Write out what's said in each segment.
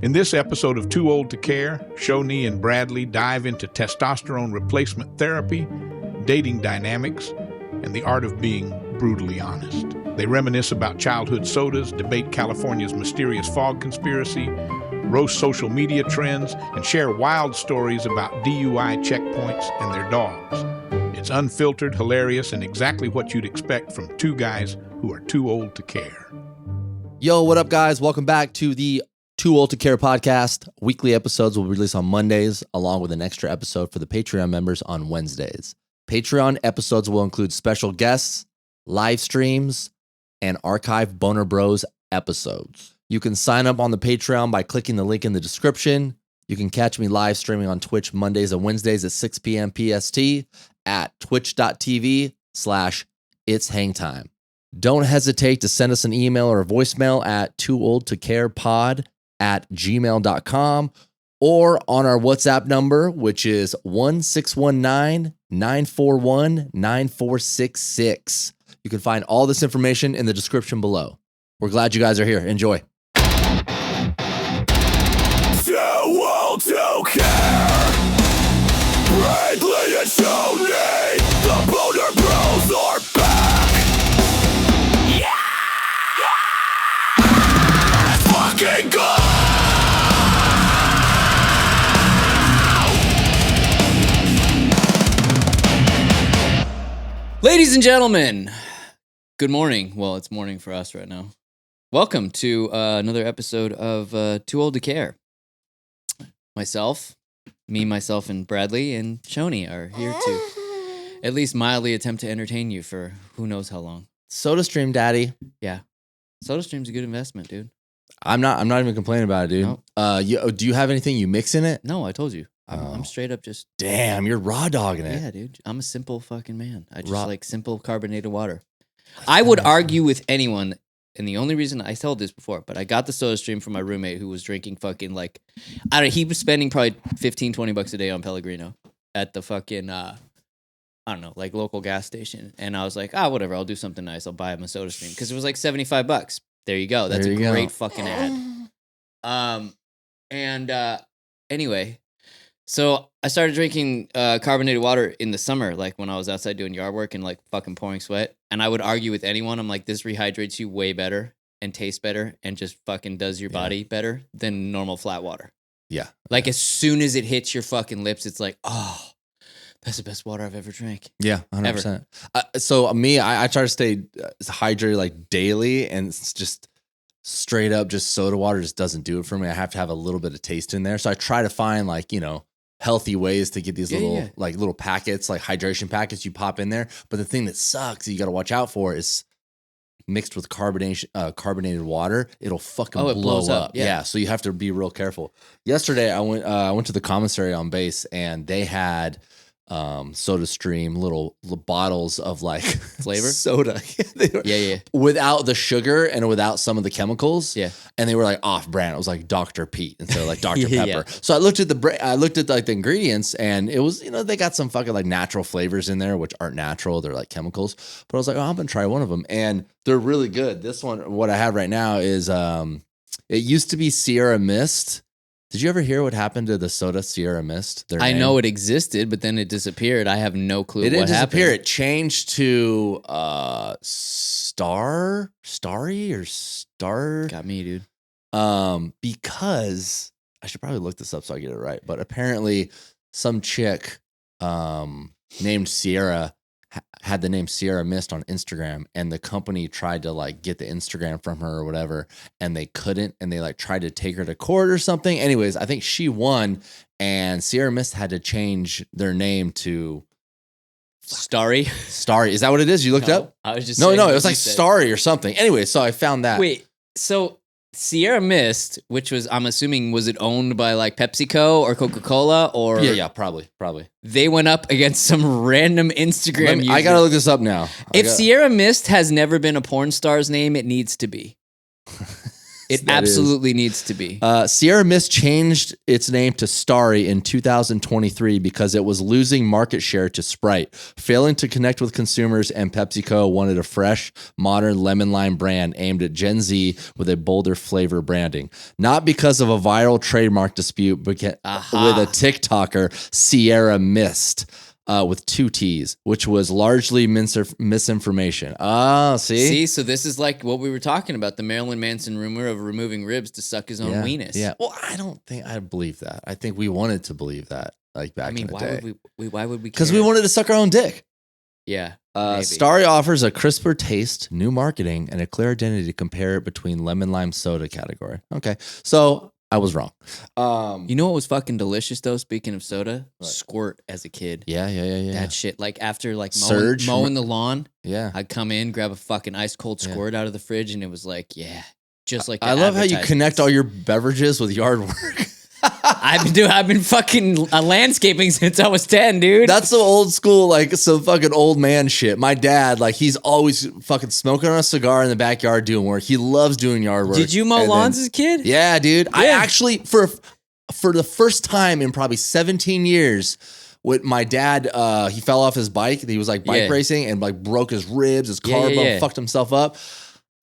In this episode of Too Old to Care, Shoni and Bradley dive into testosterone replacement therapy, dating dynamics, and the art of being brutally honest. They reminisce about childhood sodas, debate California's mysterious fog conspiracy, roast social media trends, and share wild stories about DUI checkpoints and their dogs. It's unfiltered, hilarious, and exactly what you'd expect from two guys who are too old to care. Yo, what up, guys? Welcome back to the Too Old to Care podcast. Weekly episodes will be released on Mondays, along with an extra episode for the Patreon members on Wednesdays. Patreon episodes will include special guests, live streams, and archive Boner Bros episodes. You can sign up on the Patreon by clicking the link in the description. You can catch me live streaming on Twitch Mondays and Wednesdays at 6 p.m. PST at twitch.tv/itshangtime. Don't hesitate to send us an email or a voicemail at toooldtocarepod@gmail.com or on our WhatsApp number, which is 1-619-941-9466. You can find all this information in the description below. We're glad you guys are here. Enjoy. Too old to care. Bradley and Shoni, the Boner Bros are back. Yeah! Let's fucking go! Ladies and gentlemen, good morning. Well, it's morning for us right now. Welcome to another episode of Too Old to Care. Myself, and Bradley, and Shoni are here to at least mildly attempt to entertain you for who knows how long. SodaStream, daddy. Yeah. SodaStream's a good investment, dude. I'm not even complaining about it, dude. Nope. Do you have anything you mix in it? No, I told you. I'm straight up just... Damn, you're raw dogging it. Yeah, dude. I'm a simple fucking man. I just like simple carbonated water. I would argue with anyone, and the only reason I told this before, but I got the SodaStream from my roommate who was drinking fucking like... he was spending probably $15-20 a day on Pellegrino at the fucking... I don't know, like local gas station. And I was like, whatever, I'll do something nice. I'll buy him a SodaStream. Because it was like $75. There you go. That's a great fucking ad. Anyway, so I started drinking carbonated water in the summer, like when I was outside doing yard work and like fucking pouring sweat. And I would argue with anyone. I'm like, this rehydrates you way better and tastes better and just fucking does your body better than normal flat water. Yeah. Like as soon as it hits your fucking lips, it's like, oh, that's the best water I've ever drank. Yeah, 100%. So me, I try to stay hydrated like daily, and it's just straight up just soda water just doesn't do it for me. I have to have a little bit of taste in there. So I try to find like, healthy ways to get these little packets, like hydration packets you pop in there. But the thing that sucks that you got to watch out for is mixed with carbonated water, it'll fucking blow up. Yeah, so you have to be real careful. Yesterday I went to the commissary on base, and they had SodaStream little bottles of like flavor soda. Yeah. Without the sugar and without some of the chemicals. Yeah. And they were like off brand. It was like Dr. Pete instead of like Dr. Yeah. Pepper. So I looked at like the ingredients, and it was, they got some fucking like natural flavors in there, which aren't natural. They're like chemicals. But I was like, I'm going to try one of them, and they're really good. This one, what I have right now is, it used to be Sierra Mist. Did you ever hear what happened to the soda Sierra Mist? I know it existed, but then it disappeared. I have no clue what happened. It didn't disappear. It changed to Starry or Star. Got me, dude. Because I should probably look this up so I get it right. But apparently some chick named Sierra had the name Sierra Mist on Instagram, and the company tried to like get the Instagram from her or whatever, and they couldn't, and they like tried to take her to court or something. Anyways, I think she won, and Sierra Mist had to change their name to Starry. Is that what it is? You looked up? I was just no, it was like Starry or something. Anyway, so I found that. Wait, so Sierra Mist, which was, I'm assuming, was it owned by like PepsiCo or Coca-Cola or? Yeah, probably. They went up against some random Instagram user. I gotta look this up now. If Sierra Mist has never been a porn star's name, it needs to be. It That is. absolutely needs to be. Sierra Mist changed its name to Starry in 2023 because it was losing market share to Sprite, failing to connect with consumers, and PepsiCo wanted a fresh, modern lemon lime brand aimed at Gen Z with a bolder flavor branding. Not because of a viral trademark dispute, but with a TikToker, Sierra Mist. With 2 T's, which was largely misinformation. Oh, see? So this is like what we were talking about, the Marilyn Manson rumor of removing ribs to suck his own weenus. Yeah. Well, I don't think I believe that. I think we wanted to believe that, like back in the day. Why would we? Because we wanted to suck our own dick. Yeah. Starry offers a crisper taste, new marketing, and a clear identity to compare it between lemon lime soda category. Okay, so I was wrong. You know what was fucking delicious though? Speaking of soda, What? Squirt as a kid. Yeah. That shit, like after like Surge. mowing the lawn, Yeah. I'd come in, grab a fucking ice cold Squirt out of the fridge, and it was like, yeah, just like. I love how you connect all your beverages with yard work. I've been fucking landscaping since I was 10, dude. That's some old school, like some fucking old man shit. My dad, like he's always fucking smoking on a cigar in the backyard doing work. He loves doing yard work. Did you mow lawns as a kid? Yeah, dude. I actually, for the first time in probably 17 years, with my dad, he fell off his bike. He was like bike racing and like broke his ribs, his collarbone, fucked himself up.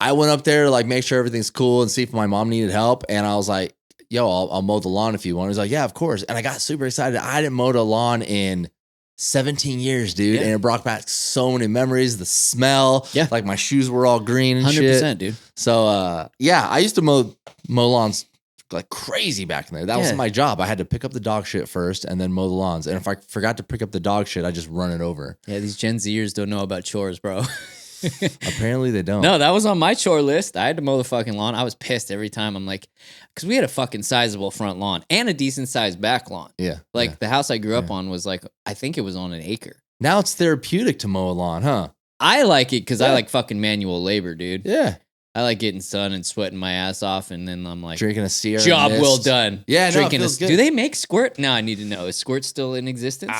I went up there to like make sure everything's cool and see if my mom needed help. And I was like, yo, I'll mow the lawn if you want. He's like, yeah, of course. And I got super excited. I didn't mow the lawn in 17 years, dude. And it brought back so many memories. The smell. Yeah. Like my shoes were all green and 100%, shit. Dude. So, yeah, I used to mow lawns like crazy back in there. That was my job. I had to pick up the dog shit first and then mow the lawns. And if I forgot to pick up the dog shit, I just run it over. Yeah, these Gen Zers don't know about chores, bro. Apparently they don't. No, that was on my chore list. I had to mow the fucking lawn. I was pissed every time. I'm like, because we had a fucking sizable front lawn and a decent sized back lawn. Yeah. Like the house I grew up on was like, I think it was on an acre. Now it's therapeutic to mow a lawn, huh? I like it because I like fucking manual labor, dude. Yeah. I like getting sun and sweating my ass off, and then I'm like, drinking a Sierra job Mist. well done. Yeah, drinking no, it feels good. Do they make Squirt? No, I need to know. Is Squirt still in existence?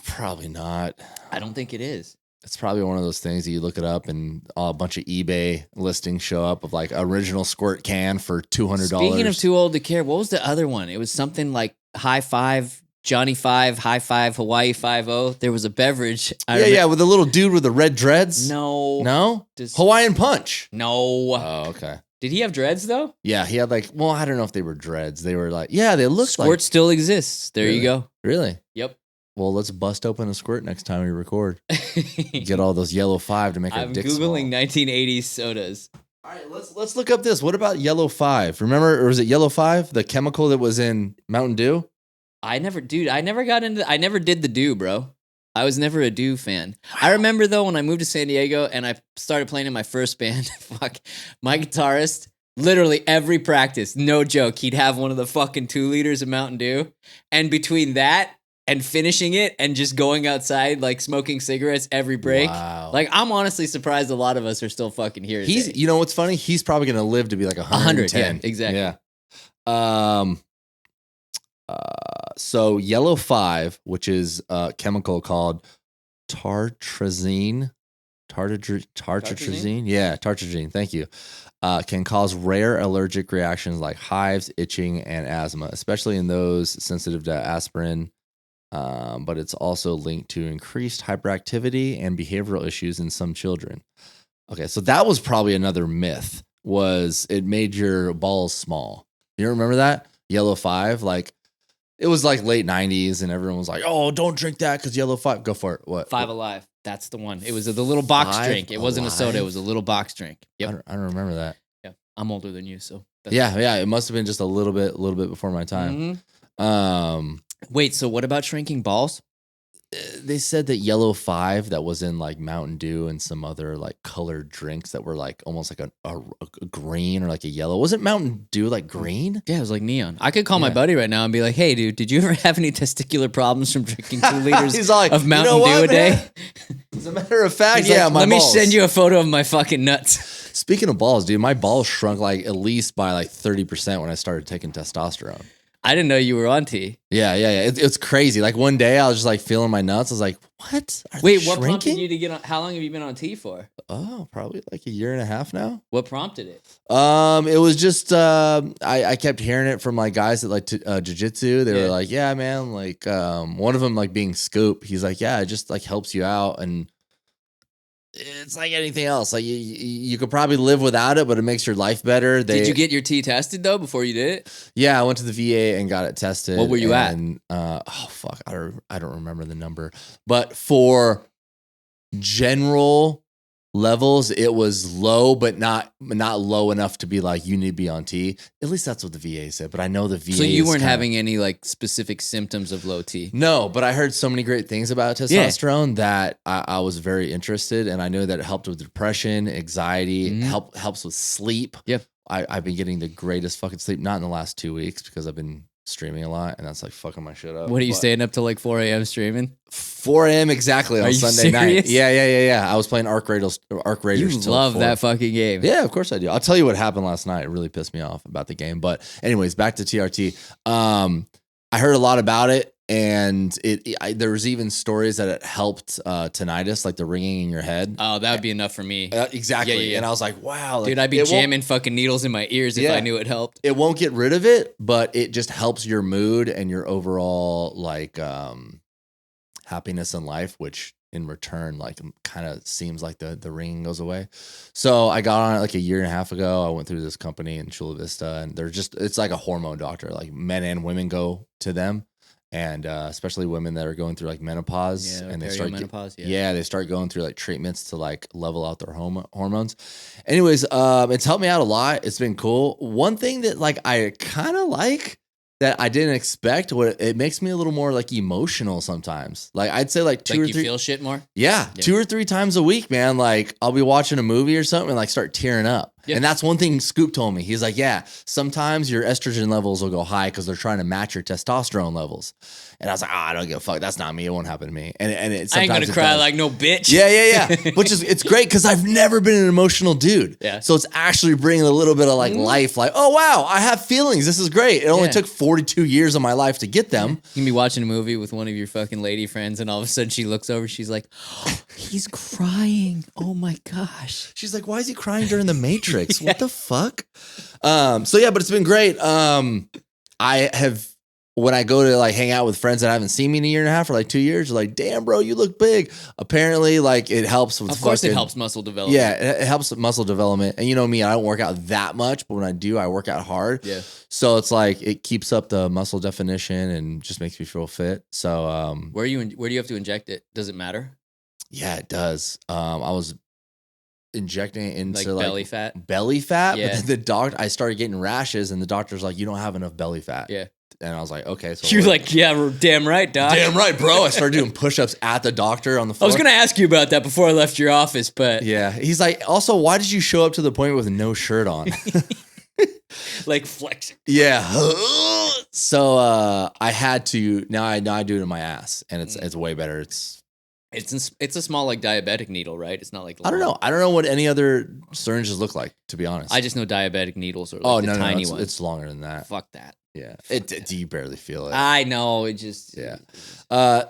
Probably not. I don't think it is. It's probably one of those things that you look it up and a bunch of eBay listings show up of like original Squirt can for $200. Speaking of too old to care, what was the other one? It was something like High Five, Johnny Five, High Five, Hawaii 5-0. There was a beverage. Yeah, with the little dude with the red dreads. No. Hawaiian Punch. No. Oh, okay. Did he have dreads though? Yeah, he had like, well, I don't know if they were dreads. They were like, yeah, they looked like. Squirt still exists. There you go. Really? Yep. Well, let's bust open a Squirt next time we record. Get all those yellow 5 to make our dick small. I'm Googling 1980s sodas. All right, let's look up this. What about yellow 5? Remember, or was it yellow 5, the chemical that was in Mountain Dew? I never did the Dew, bro. I was never a Dew fan. Wow. I remember though when I moved to San Diego and I started playing in my first band, my guitarist, literally every practice, no joke, he'd have one of the fucking 2 liters of Mountain Dew. And between that and finishing it and just going outside, like smoking cigarettes every break. Wow. Like, I'm honestly surprised a lot of us are still fucking here today. You know what's funny? He's probably going to live to be like 110. Yeah, exactly. Yeah. So yellow 5, which is a chemical called tartrazine. Tartrazine? Yeah, tartrazine. Thank you. Can cause rare allergic reactions like hives, itching, and asthma, especially in those sensitive to aspirin. But it's also linked to increased hyperactivity and behavioral issues in some children. Okay, so that was probably another myth, was it made your balls small. You remember that? Yellow 5, like, it was like late 90s and everyone was like, oh, don't drink that because yellow 5. Go for it. What? 5 Alive. That's the one. It was the little box drink. It wasn't a soda. It was a little box drink. Yep. I don't remember that. Yeah. I'm older than you, so. Yeah. It must have been just a little bit before my time. Mm-hmm. Wait, so what about shrinking balls? They said that yellow 5 that was in like Mountain Dew and some other like colored drinks that were like almost like a green or like a yellow. Wasn't Mountain Dew like green? Yeah, it was like neon. I could call my buddy right now and be like, hey, dude, did you ever have any testicular problems from drinking 2 liters of Mountain Dew a day? As a matter of fact, let me send you a photo of my fucking nuts. Speaking of balls, dude, my balls shrunk like at least by like 30% when I started taking testosterone. I didn't know you were on T. Yeah. It's crazy. Like one day I was just like feeling my nuts. I was like, what? Are they Wait, what prompted shrinking? you to get on? How long have you been on T for? Oh, probably like a year and a half now. What prompted it? It was just I kept hearing it from like guys that like jiu-jitsu. They were like, yeah, man, like one of them like being Scoop. He's like, yeah, it just like helps you out, and it's like anything else. Like you could probably live without it, but it makes your life better. Did you get your T tested though before you did it? Yeah, I went to the VA and got it tested. What were you at? Oh fuck, I don't remember the number, but for general levels, it was low, but not low enough to be like you need to be on T. At least that's what the VA said. But I know the VA. So you weren't having any like specific symptoms of low T. No, but I heard so many great things about testosterone that I was very interested, and I knew that it helped with depression, anxiety, helps with sleep. Yep. I've been getting the greatest fucking sleep, not in the last 2 weeks because I've been streaming a lot, and that's like fucking my shit up. What are you staying up till like 4 a.m. streaming? 4 a.m. exactly on Sunday night. Yeah. I was playing Arc Raiders. You love that fucking game. Yeah, of course I do. I'll tell you what happened last night. It really pissed me off about the game. But anyways, back to TRT. I heard a lot about it, and there was even stories that it helped tinnitus, like the ringing in your head. Oh, that would be enough for me. Exactly. Yeah. And I was like, wow. Like, dude, I'd be jamming fucking needles in my ears if I knew it helped. It won't get rid of it, but it just helps your mood and your overall like happiness in life, which in return like kind of seems like the ringing goes away. So I got on it like a year and a half ago. I went through this company in Chula Vista, and it's like a hormone doctor. Like men and women go to them. And especially women that are going through like menopause, and they start they start going through like treatments to like level out their hormones. Anyways, it's helped me out a lot. It's been cool. One thing that like I kind of like that I didn't expect, it makes me a little more like emotional sometimes. Like I'd say like two or three. You feel shit more? Yeah, 2 or 3 times a week, man. Like I'll be watching a movie or something and like start tearing up. Yeah. And that's one thing Scoop told me. He's like, yeah, sometimes your estrogen levels will go high because they're trying to match your testosterone levels. And I was like, I don't give a fuck. That's not me. It won't happen to me. And I ain't gonna cry like no bitch. Yeah. Which is, it's great because I've never been an emotional dude. Yeah. So it's actually bringing a little bit of like life. Like, oh wow, I have feelings. This is great. It only took 42 years of my life to get them. You can be watching a movie with one of your fucking lady friends, and all of a sudden she looks over. She's like, oh, he's crying. Oh my gosh. She's like, why is he crying during The Matrix? What the fuck? So yeah, but it's been great. I have, when I go to like hang out with friends that I haven't seen me in a year and a half or like 2 years, they're like, damn, bro, you look big. Apparently, like it helps with. Of course, it helps muscle development. Yeah, it helps with muscle development. And you know me, I don't work out that much, but when I do, I work out hard. Yeah. So it's like it keeps up the muscle definition and just makes me feel fit. So where do you have to inject it? Does it matter? Yeah, it does. I was injecting it into like belly fat. Yeah. But then the doctor, I started getting rashes, and the doctor's like, you don't have enough belly fat. Yeah. And I was like, okay. So you're like, yeah, damn right, doc. Damn right, bro. I started doing push-ups at the doctor on the floor. I was going to ask you about that before I left your office, but. Yeah. He's like, also, why did you show up to the appointment with no shirt on? Like flexing. Yeah. So I had to, now I do it in my ass, and it's way better. It's a small like diabetic needle, right? It's not like long. I don't know what any other syringes look like, to be honest. I just know diabetic needles are like the tiny ones. It's longer than that. Fuck that. Yeah. Do you barely feel it? I know. It just. Yeah.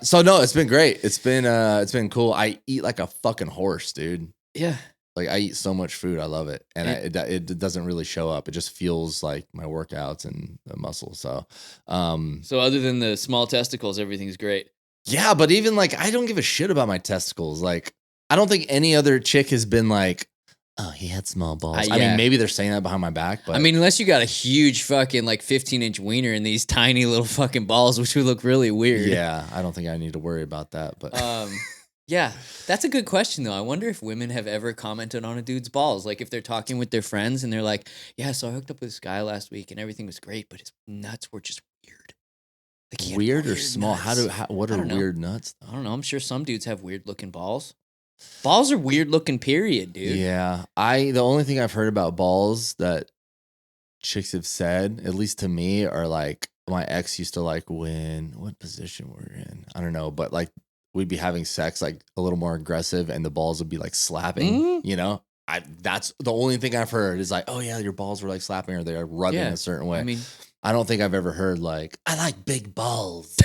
So no, it's been great. It's been cool. I eat like a fucking horse, dude. Yeah. Like I eat so much food. I love it. And it doesn't really show up. It just feels like my workouts and the muscle. So, so other than the small testicles, everything's great. Yeah. But even like, I don't give a shit about my testicles. Like, I don't think any other chick has been like, oh, he had small balls. I mean, maybe they're saying that behind my back, but I mean, unless you got a huge fucking like 15-inch wiener and these tiny little fucking balls, which would look really weird. Yeah, I don't think I need to worry about that. But yeah, that's a good question though. I wonder if women have ever commented on a dude's balls, like if they're talking with their friends and they're like, "Yeah, so I hooked up with this guy last week and everything was great, but his nuts were just weird." Like weird or small? Nuts. What are weird nuts? I don't know. I'm sure some dudes have weird looking balls. Balls are weird looking, period, dude. Yeah. The only thing I've heard about balls that chicks have said, at least to me, are like my ex used to like what position we're in. I don't know, but like we'd be having sex like a little more aggressive and the balls would be like slapping, you know? That's the only thing I've heard is like, oh yeah, your balls were like slapping or they're rubbing a certain way. I mean, I don't think I've ever heard like, I like big balls.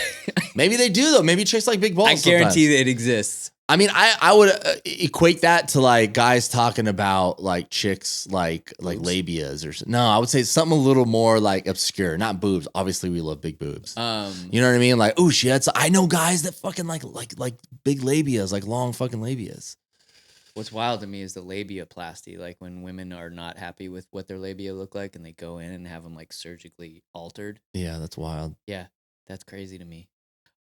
Maybe they do though. Maybe chicks like big balls. I guarantee that it exists. I mean, I would equate that to like guys talking about like chicks like labias or something. No, I would say something a little more like obscure, not boobs. Obviously, we love big boobs. You know what I mean? Like, oh, she had. I know guys that fucking like big labias, like long fucking labias. What's wild to me is the labiaplasty, like when women are not happy with what their labia look like and they go in and have them like surgically altered. Yeah, that's wild. Yeah, that's crazy to me.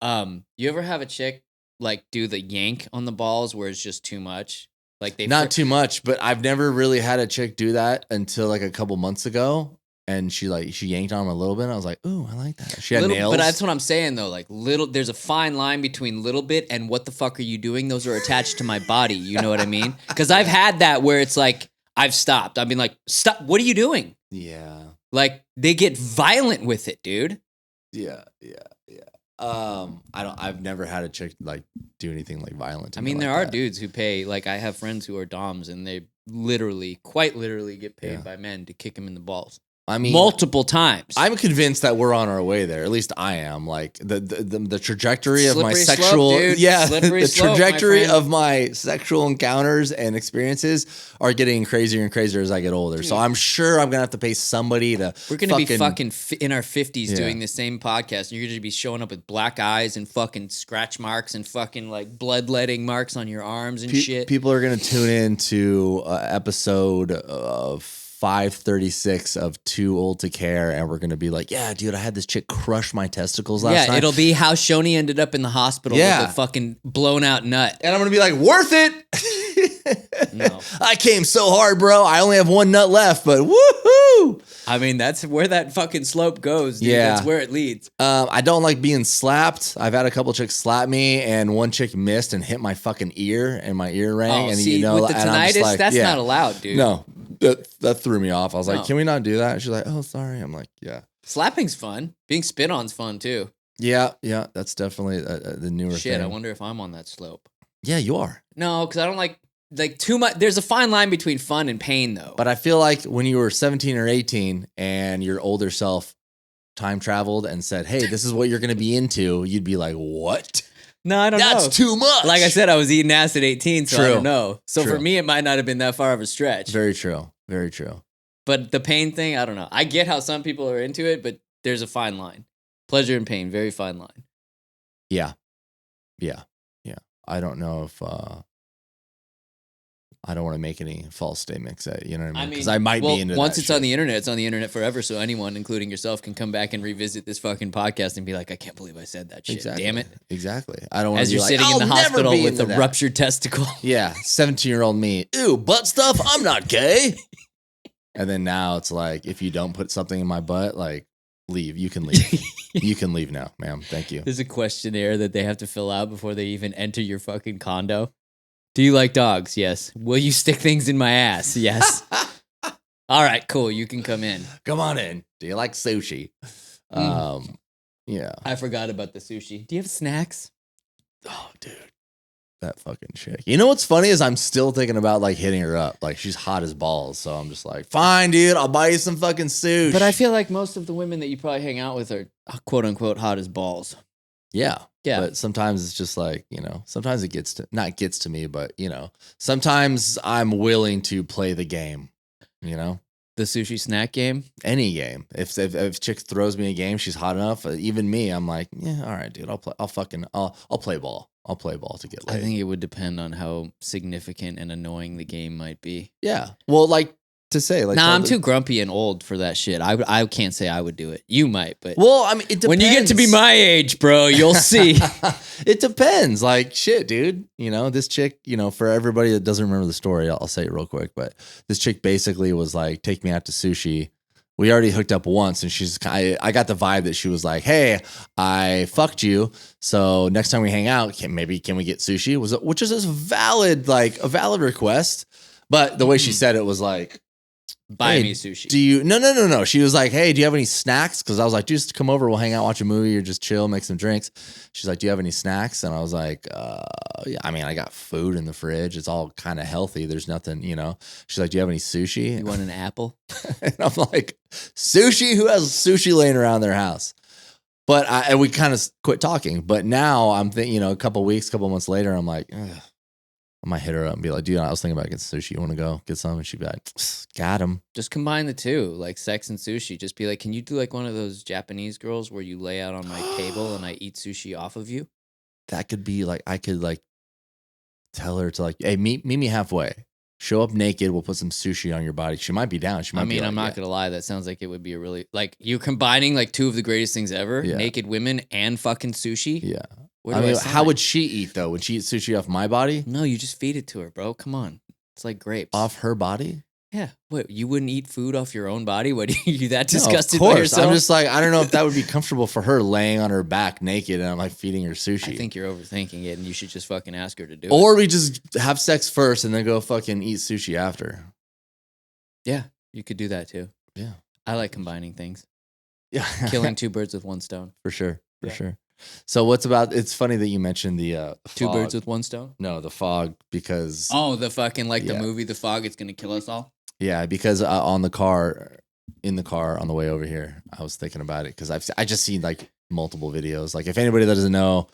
You ever have a chick like do the yank on the balls where it's just too much? Like they not too much, but I've never really had a chick do that until like a couple months ago. And she yanked on him a little bit. And I was like, ooh, I like that. She had nails. But that's what I'm saying though. Like there's a fine line between little bit and what the fuck are you doing? Those are attached to my body. You know what I mean? Because I've had that where it's like I've stopped. I've been like, stop. What are you doing? Yeah. Like they get violent with it, dude. Yeah. I've never had a chick like do anything like violent to me. I mean, like there are that. dudes who pay, like I have friends who are doms and they quite literally get paid by men to kick them in the balls. I mean, multiple times. I'm convinced that we're on our way there. At least I am. Like the trajectory of my Slippery sexual, slope, dude. Slippery the slope, trajectory my friend. of my sexual encounters and experiences are getting crazier and crazier as I get older. So I'm sure I'm gonna have to pay somebody to. We're gonna be fucking in our 50s doing the same podcast, and you're gonna be showing up with black eyes and fucking scratch marks and fucking like bloodletting marks on your arms and shit. People are gonna tune in to episode of 536 of Too Old to Care, and we're gonna be like, yeah, dude, I had this chick crush my testicles last night. It'll be how Shoni ended up in the hospital with a fucking blown out nut. And I'm gonna be like, worth it. No. I came so hard, bro. I only have one nut left, but woohoo! I mean, that's where that fucking slope goes, dude. Yeah. That's where it leads. I don't like being slapped. I've had a couple chicks slap me, and one chick missed and hit my fucking ear, and my ear rang. Oh, and see, you know, with the and I'm just tinnitus, like, that's not allowed, dude. No, that threw me off. I was like, No. can we not do that? She's like, oh, sorry. I'm like, yeah. Slapping's fun. Being spit on's fun, too. Yeah, that's definitely the newer thing. Shit, I wonder if I'm on that slope. Yeah, you are. No, because I don't like too much. There's a fine line between fun and pain, though. But I feel like when you were 17 or 18 and your older self time traveled and said, hey, this is what you're going to be into, you'd be like, what? No, I don't know. That's too much. Like I said, I was eating ass at 18, so I True. don't know. So True. for me, it might not have been that far of a stretch. Very true. Very true. But the pain thing, I don't know. I get how some people are into it, but there's a fine line. Pleasure and pain, very fine line. Yeah. I don't know if I don't want to make any false statements. You know what I mean? Because I might be into once that it's shit. on the internet, it's on the internet forever. So anyone, including yourself, can come back and revisit this fucking podcast and be like, I can't believe I said that shit. Exactly. Damn it. Exactly. I don't want As to be you're like, sitting in the "I'll never hospital be with into a that." ruptured testicle. Yeah, 17-year-old me. Ew, butt stuff. I'm not gay. And then now it's like, if you don't put something in my butt, like, leave. You can leave. You can leave now, ma'am. Thank you. There's a questionnaire that they have to fill out before they even enter your fucking condo. Do you like dogs? Yes. Will you stick things in my ass? Yes. All right, cool. You can come in. Come on in. Do you like sushi? Yeah. I forgot about the sushi. Do you have snacks? Oh, dude. That fucking chick. You know what's funny is I'm still thinking about like hitting her up. Like she's hot as balls. So I'm just like, fine, dude. I'll buy you some fucking sushi. But I feel like most of the women that you probably hang out with are quote unquote hot as balls. Yeah. Yeah. But sometimes it's just like, sometimes it not gets to me, but sometimes I'm willing to play the game, The sushi snack game? any game. If chick throws me a game, she's hot enough, even me, I'm like, yeah, all right, dude, I'll play ball. I'll play ball to get laid. I think it would depend on how significant and annoying the game might be. Yeah. Well, like to say, like, I'm too grumpy and old for that shit. I can't say I would do it. You might, but well, I mean, it depends. when you get to be my age, bro, you'll see. It depends. Like, shit, dude. This chick, for everybody that doesn't remember the story, I'll say it real quick. But this chick basically was like, take me out to sushi. We already hooked up once, and I got the vibe that she was like, hey, I fucked you. So next time we hang out, can we get sushi? Which is a valid request. But the way she said it was like, buy Hey, me sushi. Do you? No. She was like, hey, do you have any snacks? Because I was like, just come over. We'll hang out, watch a movie, or just chill, make some drinks. She's like, do you have any snacks? And I was like, yeah. I mean, I got food in the fridge. It's all kind of healthy. There's nothing, She's like, do you have any sushi? You want an apple? And I'm like, sushi? Who has sushi laying around their house? But and we kind of quit talking. But now I'm thinking, a couple months later, I'm like, ugh. I might hit her up and be like, dude, I was thinking about getting sushi. You want to go get some? And she'd be like, got him. Just combine the two, like sex and sushi. Just be like, can you do like one of those Japanese girls where you lay out on my table and I eat sushi off of you? That could be like, I could like tell her to like, hey, meet me halfway. Show up naked. We'll put some sushi on your body. She might be down. She might be like, I'm not going to lie. That sounds like it would be a really, like, you're combining like two of the greatest things ever, naked women and fucking sushi. Yeah. Where do I sign? How would she eat though? Would she eat sushi off my body? No, you just feed it to her, bro. Come on. It's like grapes. Off her body? Yeah. What, you wouldn't eat food off your own body? What, are you that disgusted no, of by course. yourself? I'm just like, I don't know if that would be comfortable for her laying on her back naked and I'm like feeding her sushi. I think you're overthinking it and you should just fucking ask her to do it. Or we just have sex first and then go fucking eat sushi after. Yeah, you could do that too. Yeah. I like combining things. Yeah. Killing two birds with one stone. For sure. So it's funny that you mentioned the Two fog. birds with one stone? No, the fog because Oh, the fucking the movie The Fog, it's going to kill us all? yeah, because in the car on the way over here, I was thinking about it because I just seen like multiple videos. Like if anybody that doesn't know,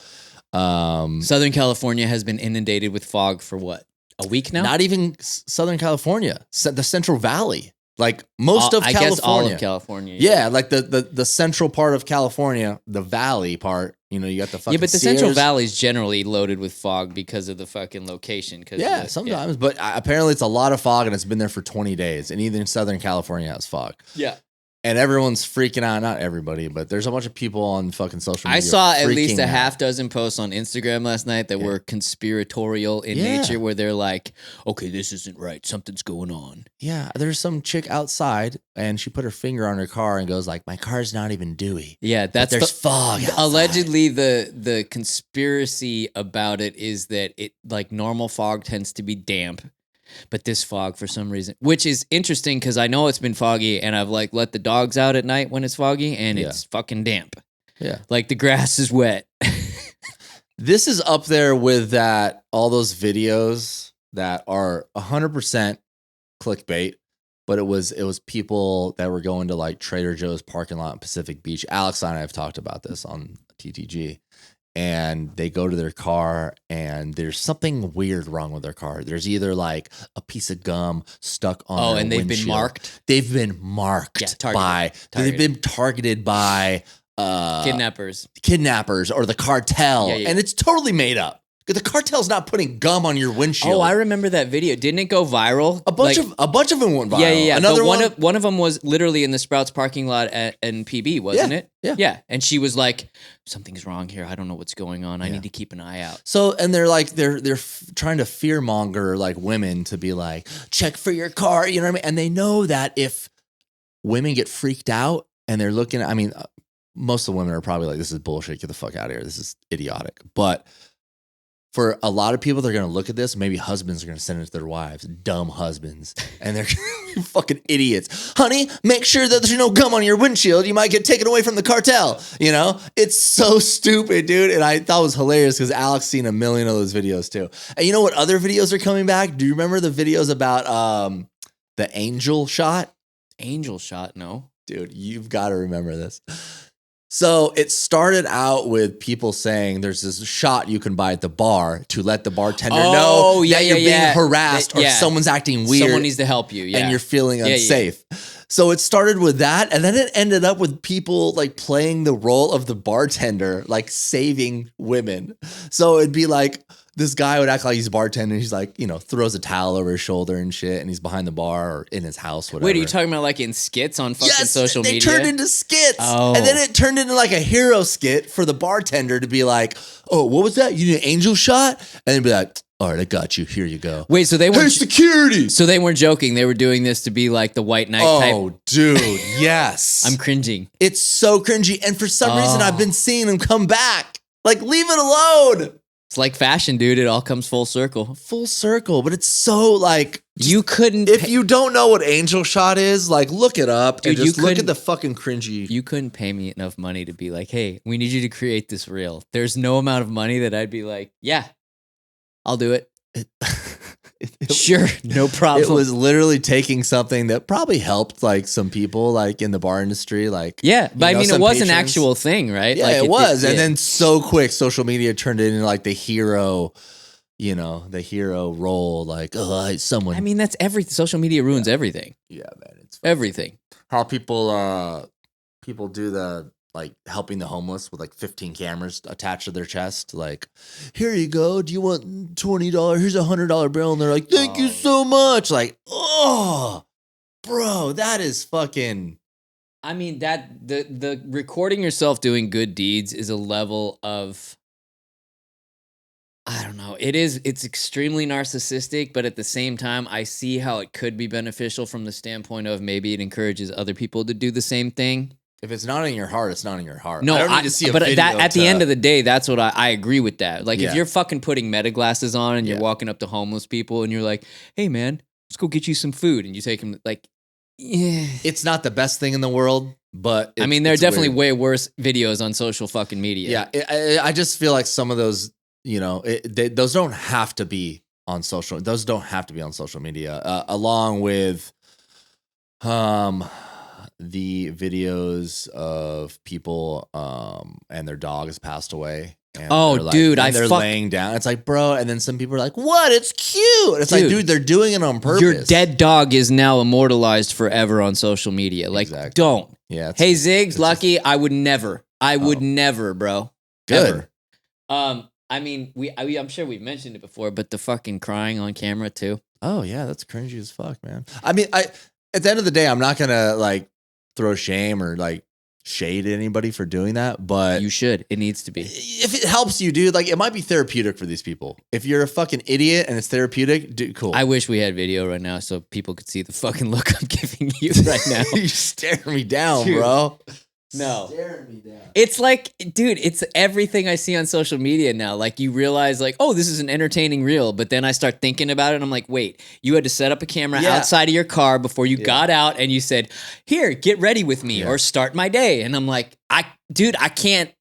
Southern California has been inundated with fog for what? A week now? not even Southern California, the Central Valley, like most of California. I guess all of California. Yeah, like the central part of California, the valley part. You got the fucking but the Sierras. Central Valley is generally loaded with fog because of the fucking location. Yeah, sometimes. But apparently it's a lot of fog and it's been there for 20 days. And even Southern California has fog. Yeah. And everyone's freaking out. Not everybody, but there's a bunch of people on fucking social media. I saw at least a freaking out. half dozen posts on Instagram last night that were conspiratorial in nature, where they're like, okay, this isn't right. Something's going on. Yeah, there's some chick outside and she put her finger on her car and goes like, my car's not even dewy. Yeah, that's there's fog outside. Allegedly, the conspiracy about it is that it like normal fog tends to be damp. But this fog, for some reason, which is interesting because I know it's been foggy and I've like let the dogs out at night when it's foggy and it's fucking damp. Yeah. Like the grass is wet. This is up there with all those videos that are 100% clickbait, but it was people that were going to like Trader Joe's parking lot in Pacific Beach. Alex and I have talked about this on TTG. And they go to their car and there's something weird wrong with their car. There's either like a piece of gum stuck on their and they've windshield. been marked? They've been marked They've been targeted by kidnappers or the cartel. And it's totally made up. The cartel's not putting gum on your windshield. Oh, I remember that video. Didn't it go viral? A bunch of them went viral. Yeah. Another one of them was literally in the Sprouts parking lot at PB, wasn't it? Yeah. And she was like, something's wrong here. I don't know what's going on. I need to keep an eye out. So, and they're like, they're trying to fearmonger like women to be like, check for your car. You know what I mean? And they know that if women get freaked out and they're looking, most of the women are probably like, this is bullshit. Get the fuck out of here. This is idiotic. But for a lot of people, they're going to look at this. Maybe husbands are going to send it to their wives, dumb husbands, and they're fucking idiots. Honey, make sure that there's no gum on your windshield. You might get taken away from the cartel. It's so stupid, dude. And I thought it was hilarious because Alex seen a million of those videos too. And you know what other videos are coming back? Do you remember the videos about the angel shot? Angel shot? No. Dude, you've got to remember this. So it started out with people saying there's this shot you can buy at the bar to let the bartender know that you're being harassed or someone's acting weird. Someone needs to help you, and you're feeling unsafe. So it started with that, and then it ended up with people like playing the role of the bartender, like saving women. So it'd be like this guy would act like he's a bartender. He's like, throws a towel over his shoulder and shit, and he's behind the bar or in his house, whatever. Wait, are you talking about like in skits on fucking social media? They turned into skits. Oh. And then it turned into like a hero skit for the bartender to be like, oh, what was that? You need an angel shot? And then be like, all right, I got you. Here you go. Wait, so they weren't... Hey, security! So they weren't joking. They were doing this to be like the white knight type. Oh, dude, yes. I'm cringing. It's so cringy. And for some reason, I've been seeing them come back. Like, leave it alone. It's like fashion, dude. It all comes full circle. Full circle, but it's so like You couldn't. if you don't know what angel shot is, like look it up Dude, and just you look at couldn't- the fucking cringy. You couldn't pay me enough money to be like, hey, we need you to create this reel. There's no amount of money that I'd be like, yeah, I'll do it. Sure, no problem. It was literally taking something that probably helped like some people like in the bar industry, like yeah, but I know, mean, it some was an patrons. actual thing, right? Yeah, Like, it was. And yeah. then so quick, social media turned it into like the hero, you know, the hero role. Like, oh, someone. I mean, that's everything. Social media ruins everything. yeah, man, it's Everything. how people do the like helping the homeless with like 15 cameras attached to their chest. Like, here you go. Do you want $20? Here's $100 bill, and they're like, thank you so much. Like, oh, bro, that is fucking. I mean, that the recording yourself doing good deeds is a level of, I don't know. It's extremely narcissistic, but at the same time, I see how it could be beneficial from the standpoint of maybe it encourages other people to do the same thing. If it's not in your heart, it's not in your heart. No, I don't need to see a but video that at the to- end of the day, that's what I agree with that. Like Yeah. if you're fucking putting meta glasses on and you're Yeah. walking up to homeless people and you're like, "Hey man, let's go get you some food," and you take them like, yeah. It's not the best thing in the world, but I mean, there are it's definitely weird. way worse videos on social fucking media. Yeah, I just feel like some of those, you know, those don't have to be on social. Those don't have to be on social media. Along with, the videos of people, and their dog has passed away. And Oh, they're like, dude, and I they're fuck- laying down. It's like, bro, and then some people are like, "What? It's cute." It's like, Dude, dude, they're doing it on purpose. Your dead dog is now immortalized forever on social media. Like, Exactly. don't. Yeah. Hey, Ziggs, it's Lucky, I would never. I would Oh. never, bro. Good. Ever. I mean, I'm sure we've mentioned it before, but the fucking crying on camera too. Oh yeah, that's cringy as fuck, man. I mean, at the end of the day, I'm not gonna like throw shame or like shade anybody for doing that, but You should. It needs to be. if it helps you, dude, like it might be therapeutic for these people. If you're a fucking idiot and it's therapeutic, dude, cool. I wish we had video right now so people could see the fucking look I'm giving you right now. You're staring me down, Dude. bro. No. Staring me down. It's like, dude, it's everything I see on social media now. Like, you realize, like, oh, this is an entertaining reel. But then I start thinking about it, and I'm like, wait, you had to set up a camera Yeah. outside of your car before you got out, and you said, here, get ready with me, Yeah. or start my day. And I'm like, I can't.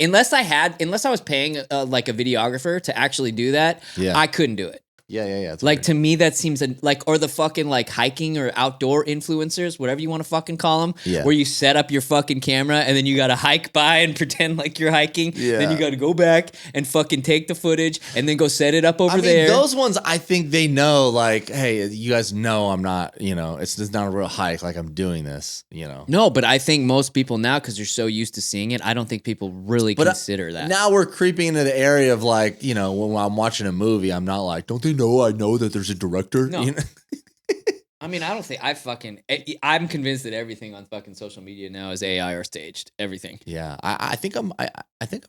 Unless I was paying like a videographer to actually do that, Yeah. I couldn't do it. Yeah. It's Like, weird. to me, that seems like, or the fucking like hiking or outdoor influencers, whatever you want to fucking call them, Yeah. where you set up your fucking camera and then you got to hike by and pretend like you're hiking. Yeah. Then you got to go back and fucking take the footage and then go set it up over I mean, there. those ones, I think they know, like, hey, you guys know I'm not, you know, it's just not a real hike. Like, I'm doing this, you know. No, but I think most people now, because they're so used to seeing it, I don't think people really But, consider that. Now we're creeping into the area of like, you know, when I'm watching a movie, I'm not like, don't they know I know that there's a director? No. You know? I mean, I don't think I'm convinced that everything on fucking social media now is AI or staged. Everything. Yeah, I think I'm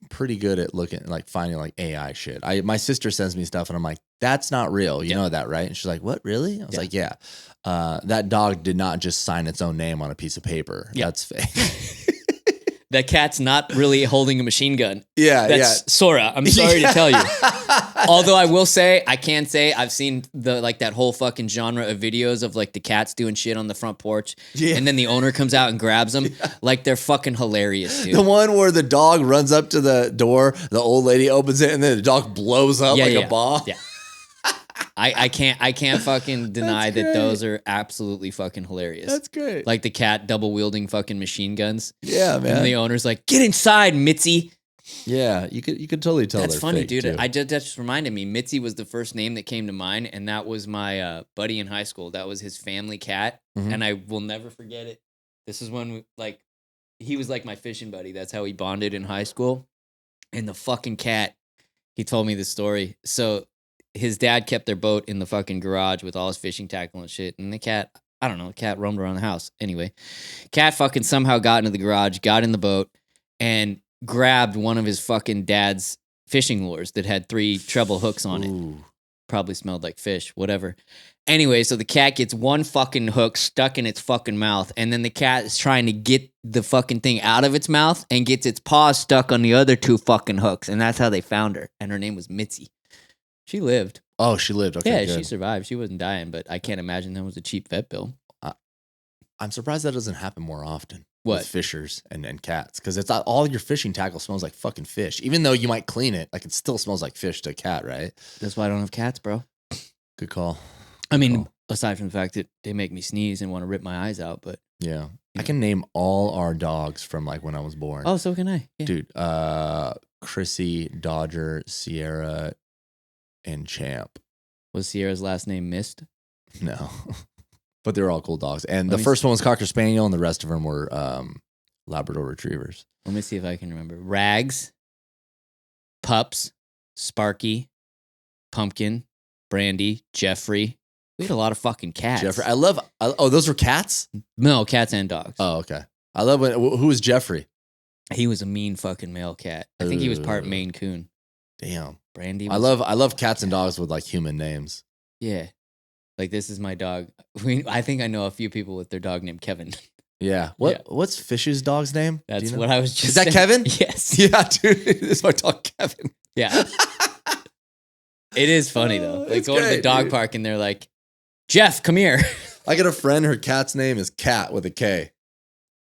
pretty good at looking like finding like AI shit. My sister sends me stuff and I'm like, that's not real. You know that, right? And she's like, what, really? I was like, yeah. That dog did not just sign its own name on a piece of paper. Yeah. That's fake. That cat's not really holding a machine gun. Yeah, That's Sora. I'm sorry to tell you. Although I will say, I can say I've seen that whole fucking genre of videos of like the cats doing shit on the front porch. Yeah. And then the owner comes out and grabs them. Like, they're fucking hilarious, dude. The one where the dog runs up to the door, the old lady opens it, and then the dog blows up like a bomb. Yeah. I can't fucking deny that great. those are absolutely fucking hilarious. That's great. Like the cat double wielding fucking machine guns. Yeah, man. And the owner's like, get inside, Mitzi. Yeah, you could totally tell. That's they're funny, fake, dude. too. That just reminded me. Mitzi was the first name that came to mind, and that was my buddy in high school. That was his family cat, Mhm. and I will never forget it. This is when he was like my fishing buddy. That's how we bonded in high school. And the fucking cat, he told me this story. So his dad kept their boat in the fucking garage with all his fishing tackle and shit, and the cat, I don't know, the cat roamed around the house. Anyway, cat fucking somehow got into the garage, got in the boat, and grabbed one of his fucking dad's fishing lures that had 3 treble hooks on it. Ooh. probably smelled like fish, whatever. Anyway, so the cat gets one fucking hook stuck in its fucking mouth, and then the cat is trying to get the fucking thing out of its mouth and gets its paws stuck on the other 2 fucking hooks, and that's how they found her. And her name was Mitzi. She lived. Oh, she lived. Okay, Yeah, good. she survived. She wasn't dying, but I can't imagine that was a cheap vet bill. I'm surprised that doesn't happen more often. What? With fishers and cats, because it's all your fishing tackle smells like fucking fish. Even though you might clean it, like it still smells like fish to a cat, right? That's why I don't have cats, bro. Good call. I mean, aside from the fact that they make me sneeze and want to rip my eyes out, but Yeah. I can name all our dogs from like when I was born. oh, so can I. Yeah. Dude, Chrissy, Dodger, Sierra, and Champ. Was Sierra's last name Mist? No. But they're all cool dogs. And Let the me first one was Cocker Spaniel, and the rest of them were Labrador Retrievers. Let me see if I can remember. Rags, Pups, Sparky, Pumpkin, Brandy, Jeffrey. We had a lot of fucking cats. Jeffrey. Those were cats? No, cats and dogs. Oh, okay. I love who was Jeffrey? He was a mean fucking male cat. I think he was part Ugh. Maine Coon. Damn. Brandy. I love cats and dogs with like human names. Yeah. Like, this is my dog. I think I know a few people with their dog named Kevin. Yeah. What's Fish's dog's name? That's what I was just Is that saying. Kevin? Yes. Yeah, dude. This is my dog Kevin. Yeah. It is funny, though. Like, It's going to the great, dog dude. park and they're like, Jeff, come here. I got a friend, her cat's name is Cat with a K.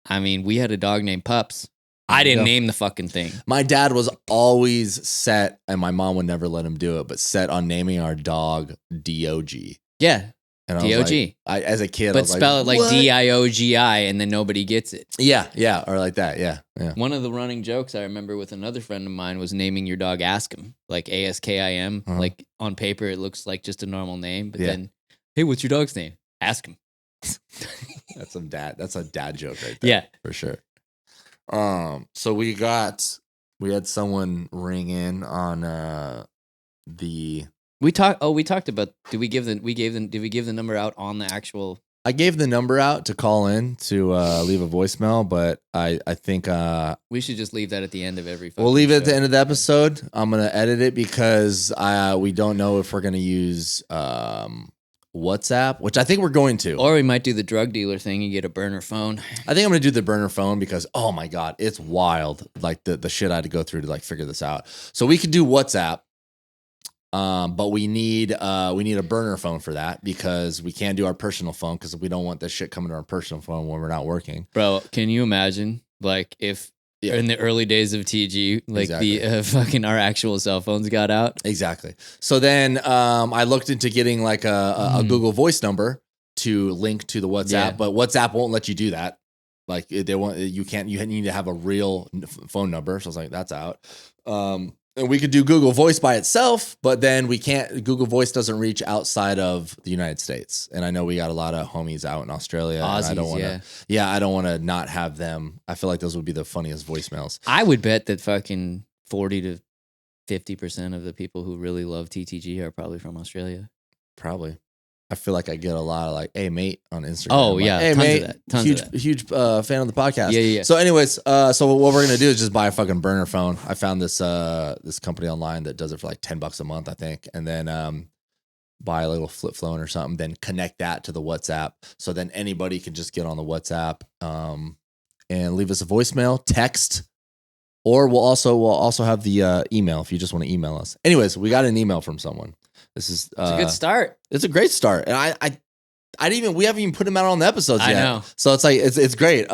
I mean, we had a dog named Pups. There I you didn't go. name the fucking thing. My dad was always set, and my mom would never let him do it, but set on naming our dog DOG. Yeah. And I was DOG. like, as a kid, I But was spell it like "What?" DIOGI and then nobody gets it. Yeah, or like that. Yeah. One of the running jokes I remember with another friend of mine was naming your dog Askim, like ASKIM. Uh-huh. Like, on paper, it looks like just a normal name, but Yeah. then, hey, what's your dog's name? Askim. That's a dad joke right there. Yeah. For sure. So we had someone ring in on the We talked about, did we give the number out on the actual? I gave the number out to call in to leave a voicemail, but I think We should just leave that at the end of every. we'll leave it at fucking the show. end of the episode. I'm gonna edit it because we don't know if we're gonna use WhatsApp, which I think we're going to. Or we might do the drug dealer thing and get a burner phone. I think I'm gonna do the burner phone because oh my god, it's wild. Like the shit I had to go through to like figure this out. So we could do WhatsApp. But we need a burner phone for that because we can't do our personal phone because we don't want this shit coming to our personal phone when we're not working. Bro, can you imagine like if Yeah. in the early days of TG, like Exactly. the fucking our actual cell phones got out? Exactly. So then I looked into getting like a Google Voice number to link to the WhatsApp, Yeah. but WhatsApp won't let you do that. Like they want you need to have a real phone number. So I was like, that's out. And we could do Google Voice by itself, but then we can't. Google Voice doesn't reach outside of the United States, and I know we got a lot of homies out in Australia. And I don't Aussies, want to. Yeah, I don't want to not have them. I feel like those would be the funniest voicemails. I would bet that fucking 40 to 50% of the people who really love TTG are probably from Australia. Probably. I feel like I get a lot of like, "Hey mate" on Instagram. Oh, Like, yeah, hey tons of mate, that, tons of huge fan of the podcast. Yeah. So, anyways, so what we're gonna do is just buy a fucking burner phone. I found this this company online that does it for like $10 a month, I think, and then buy a little flip phone or something. Then connect that to the WhatsApp, so then anybody can just get on the WhatsApp and leave us a voicemail, text. Or we'll also have the email if you just want to email us. Anyways, we got an email from someone. This is It's a good start. it's a great start, and we haven't even put him out on the episodes I yet. know. So it's like it's great.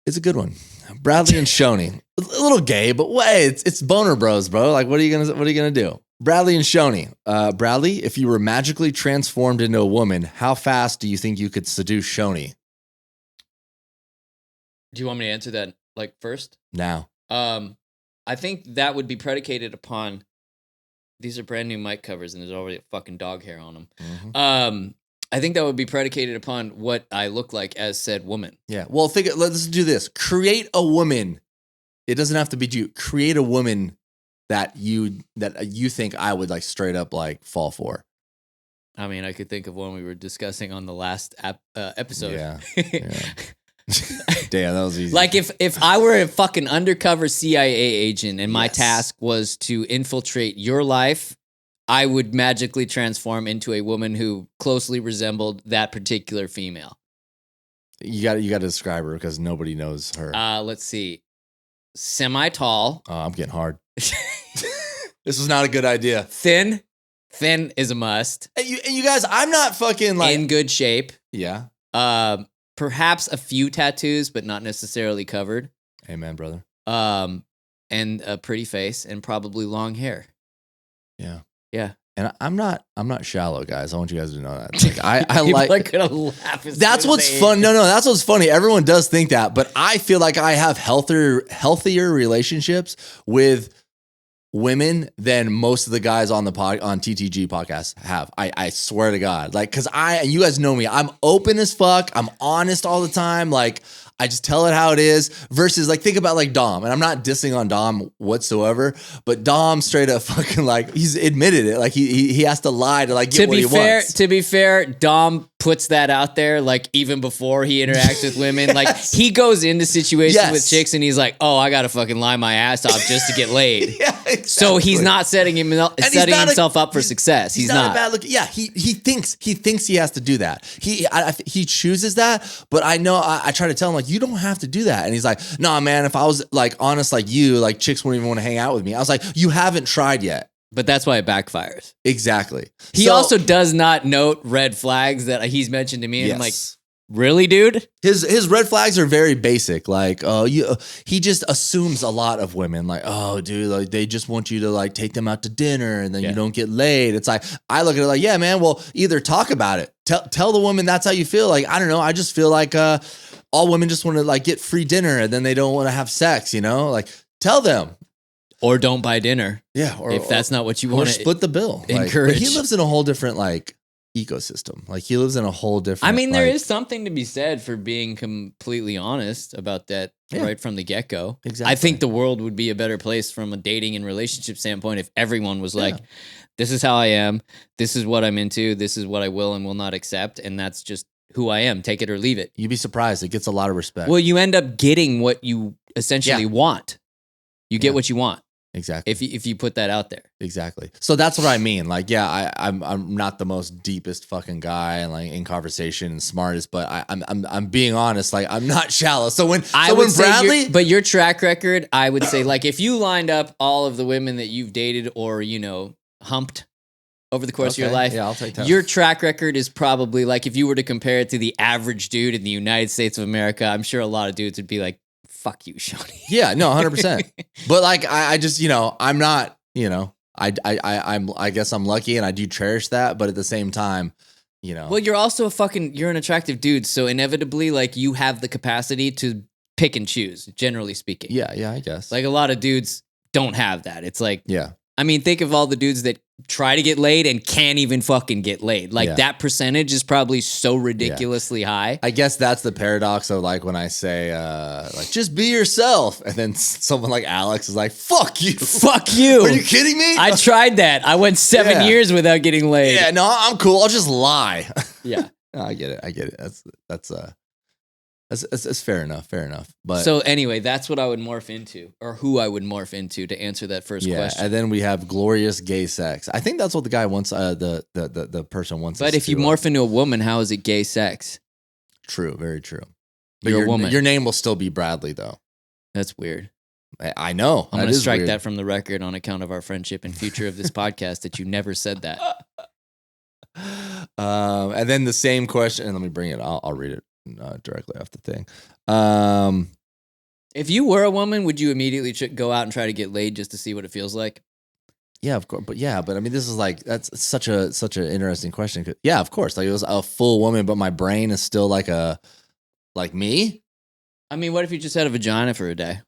It's a good one. Bradley and Shoney, a little gay, but wait, it's boner bros, bro. Like, what are you gonna do? Bradley and Shoney. Bradley, if you were magically transformed into a woman, how fast do you think you could seduce Shoney? Do you want me to answer that like first? Now, I think that would be predicated upon these are brand new mic covers and there's already a fucking dog hair on them. Mm-hmm. I think that would be predicated upon what I look like as said woman. yeah. Well, let's do this. Create a woman. It doesn't have to be you. Create a woman that you think I would like straight up like fall for. I mean, I could think of one we were discussing on the last episode. Yeah. Damn, that was easy. Like if I were a fucking undercover CIA agent and my Yes. task was to infiltrate your life, I would magically transform into a woman who closely resembled that particular female. You got to describe her because nobody knows her. Let's see. Semi-tall. Oh, I'm getting hard. This was not a good idea. Thin. Thin is a must. And you guys, I'm not fucking like in good shape. Yeah. Perhaps a few tattoos, but not necessarily covered. Amen, brother. And a pretty face and probably long hair. Yeah. Yeah. And I'm not shallow, guys. I want you guys to know that. Like, I People like. are gonna laugh. That's what's fun. No, that's what's funny. Everyone does think that, but I feel like I have healthier relationships with women than most of the guys on the on TTG podcast have. I swear to God. Like, cause you guys know me, I'm open as fuck. I'm honest all the time. Like, I just tell it how it is versus like, think about like Dom, and I'm not dissing on Dom whatsoever, but Dom straight up fucking like, he's admitted it. Like he has to lie to like get what he wants. To be fair, Dom puts that out there like even before he interacts with women. Yes. Like he goes into situations Yes. with chicks and he's like, oh, I gotta fucking lie my ass off just to get laid. Yeah, exactly. So he's not setting himself up for success. He's not a bad look. Yeah, he thinks he has to do that. He chooses that, but I know I try to tell him like, you don't have to do that. And he's like, nah, man, if I was like honest like you, like chicks wouldn't even want to hang out with me. I was like, you haven't tried yet. But that's why it backfires. Exactly. He also does not note red flags that he's mentioned to me. And yes. I'm like, really, dude? His red flags are very basic. Like, he just assumes a lot of women. Like, oh, dude, like they just want you to like take them out to dinner and then you don't get laid. It's like, I look at it like, yeah, man, well, either talk about it. Tell the woman that's how you feel. Like, I don't know. I just feel like all women just want to like get free dinner and then they don't want to have sex, you know? Like, tell them. Or don't buy dinner. Yeah. Or if that's not what you want to split the bill. Encourage. Like, he lives in a whole different like ecosystem. Like he lives in a whole different. I mean, there is something to be said for being completely honest about that right from the get-go. Exactly. I think the world would be a better place from a dating and relationship standpoint if everyone was like, this is how I am. This is what I'm into. This is what I will and will not accept. And that's just who I am. Take it or leave it. You'd be surprised. It gets a lot of respect. Well, you end up getting what you essentially want. You get what you want. Exactly. If you put that out there. Exactly. So that's what I mean. Like, yeah, I'm not the most deepest fucking guy and like in conversation and smartest, but I'm being honest. Like, I'm not shallow. So when Bradley, but your track record, I would say, like, if you lined up all of the women that you've dated or humped over the course of your life, I'll take that. Your track record is probably like if you were to compare it to the average dude in the United States of America, I'm sure a lot of dudes would be like, fuck you, Shawnee. Yeah, no, 100%. But like, I just, I'm not, I guess I'm lucky and I do cherish that. But at the same time, Well, you're also you're an attractive dude. So inevitably, like you have the capacity to pick and choose, generally speaking. Yeah, I guess. Like a lot of dudes don't have that. It's like, yeah. I mean, think of all the dudes that try to get laid and can't even fucking get laid. Like that percentage is probably so ridiculously high. I guess that's the paradox of like when I say like just be yourself, and then someone like Alex is like, "Fuck you, fuck you." Are you kidding me? I tried that. I went 7 years without getting laid. Yeah, no, I'm cool. I'll just lie. Yeah, no, I get it. That's fair enough. But so anyway, that's what I would morph into, or who I would morph into to answer that first question. And then we have glorious gay sex. I think that's what the guy wants. The person wants. But if you morph into a woman, how is it gay sex? True, very true. But You're a woman. Your name will still be Bradley, though. That's weird. I know. I'm going to strike that from the record on account of our friendship and future of this podcast that you never said that. And then the same question, and let me bring it. I'll read it. Directly off the thing. If you were a woman, would you immediately go out and try to get laid just to see what it feels like? Yeah, of course. But I mean, this is like that's such an interesting question. Yeah, of course. Like it was a full woman, but my brain is still like me. I mean, what if you just had a vagina for a day?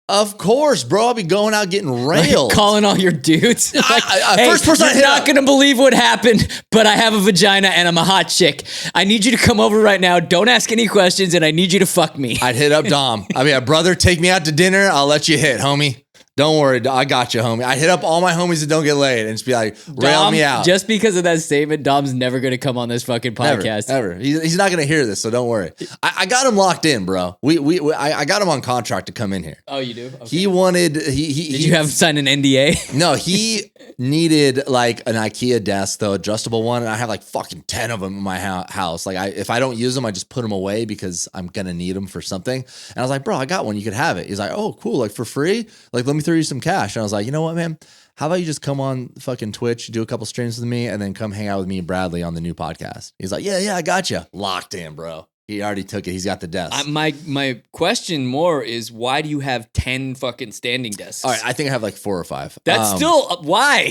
Of course, bro. I'll be going out getting railed. Like calling all your dudes. Like, hey, first person you're not going to believe what happened, but I have a vagina and I'm a hot chick. I need you to come over right now. Don't ask any questions and I need you to fuck me. I'd hit up Dom. I mean, brother, take me out to dinner. I'll let you hit, homie. Don't worry, I got you, homie. I hit up all my homies that don't get laid and just be like, rail me out. Just because of that statement, Dom's never going to come on this fucking podcast. Ever. He's not going to hear this, so don't worry. I got him locked in, bro. I got him on contract to come in here. Oh, you do? Okay. He wanted... Did you have him sign an NDA? No, he needed like an IKEA desk, the adjustable one, and I have like fucking 10 of them in my house. Like if I don't use them, I just put them away because I'm going to need them for something. And I was like, bro, I got one. You could have it. He's like, oh, cool. Like for free? Like, let me throw you some cash. And I was like, you know what, man? How about you just come on fucking Twitch, do a couple streams with me, and then come hang out with me and Bradley on the new podcast? He's like, yeah, I got you. Locked in, bro. He already took it. He's got the desk. My question more is, why do you have 10 fucking standing desks? All right, I think I have like 4 or 5. That's still why?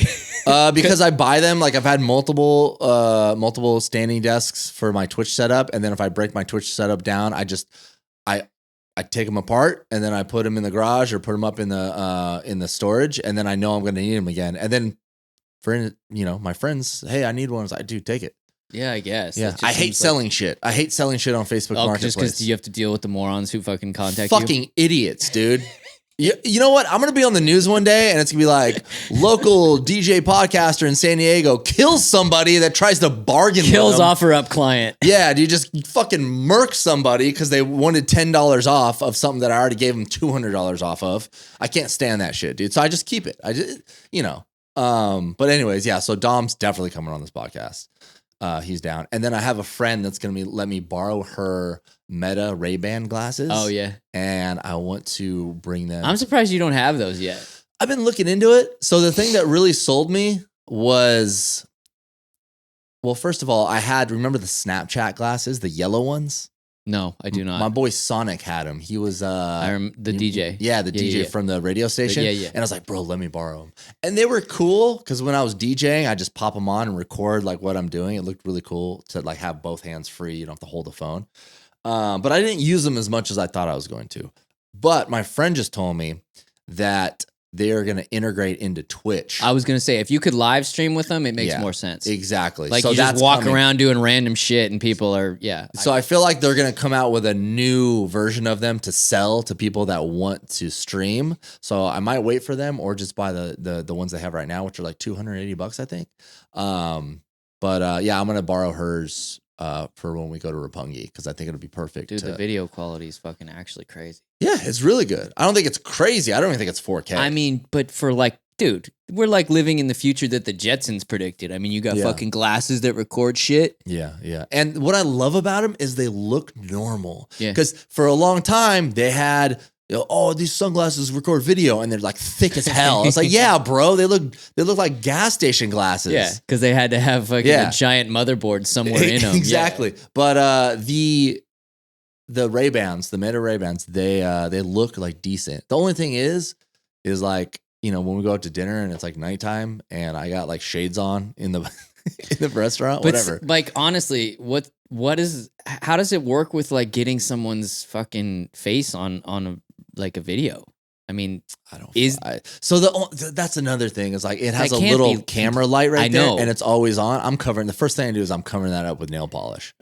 Because I buy them. Like I've had multiple standing desks for my Twitch setup, and then if I break my Twitch setup down, I take them apart and then I put them in the garage or put them up in the storage, and then I know I'm going to need them again. And then for my friends, hey, I need one. I was like, dude, take it. Yeah, I guess. Yeah, I hate selling shit. I hate selling shit on Facebook Marketplace. Just because you have to deal with the morons who fucking contact you? Fucking idiots, dude. You know what? I'm going to be on the news one day and it's going to be like, local DJ podcaster in San Diego kills somebody that tries to bargain with Kills them. offer up client. Yeah, do you just fucking murk somebody because they wanted $10 off of something that I already gave them $200 off of? I can't stand that shit, dude. So I just keep it. But anyways, yeah, so Dom's definitely coming on this podcast. He's down. And then I have a friend that's going to let me borrow her Meta Ray-Ban glasses. Oh, yeah. And I want to bring them. I'm surprised you don't have those yet. I've been looking into it. So the thing that really sold me was, well, first of all, remember the Snapchat glasses, the yellow ones? No, I do not. My boy Sonic had them. He was the DJ. Yeah, the DJ from the radio station. Yeah. And I was like, bro, let me borrow them. And they were cool because when I was DJing, I just pop them on and record like what I'm doing. It looked really cool to like have both hands free. You don't have to hold the phone. But I didn't use them as much as I thought I was going to. But my friend just told me that they are going to integrate into Twitch. I was going to say, if you could live stream with them, it makes more sense. Exactly. Like so you just walk around doing random shit and people are, So I feel like they're going to come out with a new version of them to sell to people that want to stream. So I might wait for them or just buy the ones they have right now, which are like $280, I think. I'm going to borrow hers for when we go to Roppongi because I think it'll be perfect. Dude, the video quality is fucking actually crazy. Yeah, it's really good. I don't think it's crazy. I don't even think it's 4K. I mean, but for like, dude, we're like living in the future that the Jetsons predicted. I mean, you got fucking glasses that record shit. Yeah. And what I love about them is they look normal. Yeah. Because for a long time, they had, these sunglasses record video and they're like thick as hell. It's like, yeah, bro, they look like gas station glasses. Yeah, because they had to have fucking a giant motherboard somewhere in them. Exactly. Yeah. But the Ray-Bans, the Meta Ray-Bans, they look like decent. The only thing is like, when we go out to dinner and it's like nighttime and I got like shades on in the in the restaurant, whatever. Like honestly, how does it work with like getting someone's fucking face on a video? I mean, that's another thing is like it has a little camera light right there and it's always on. The first thing I do is I'm covering that up with nail polish.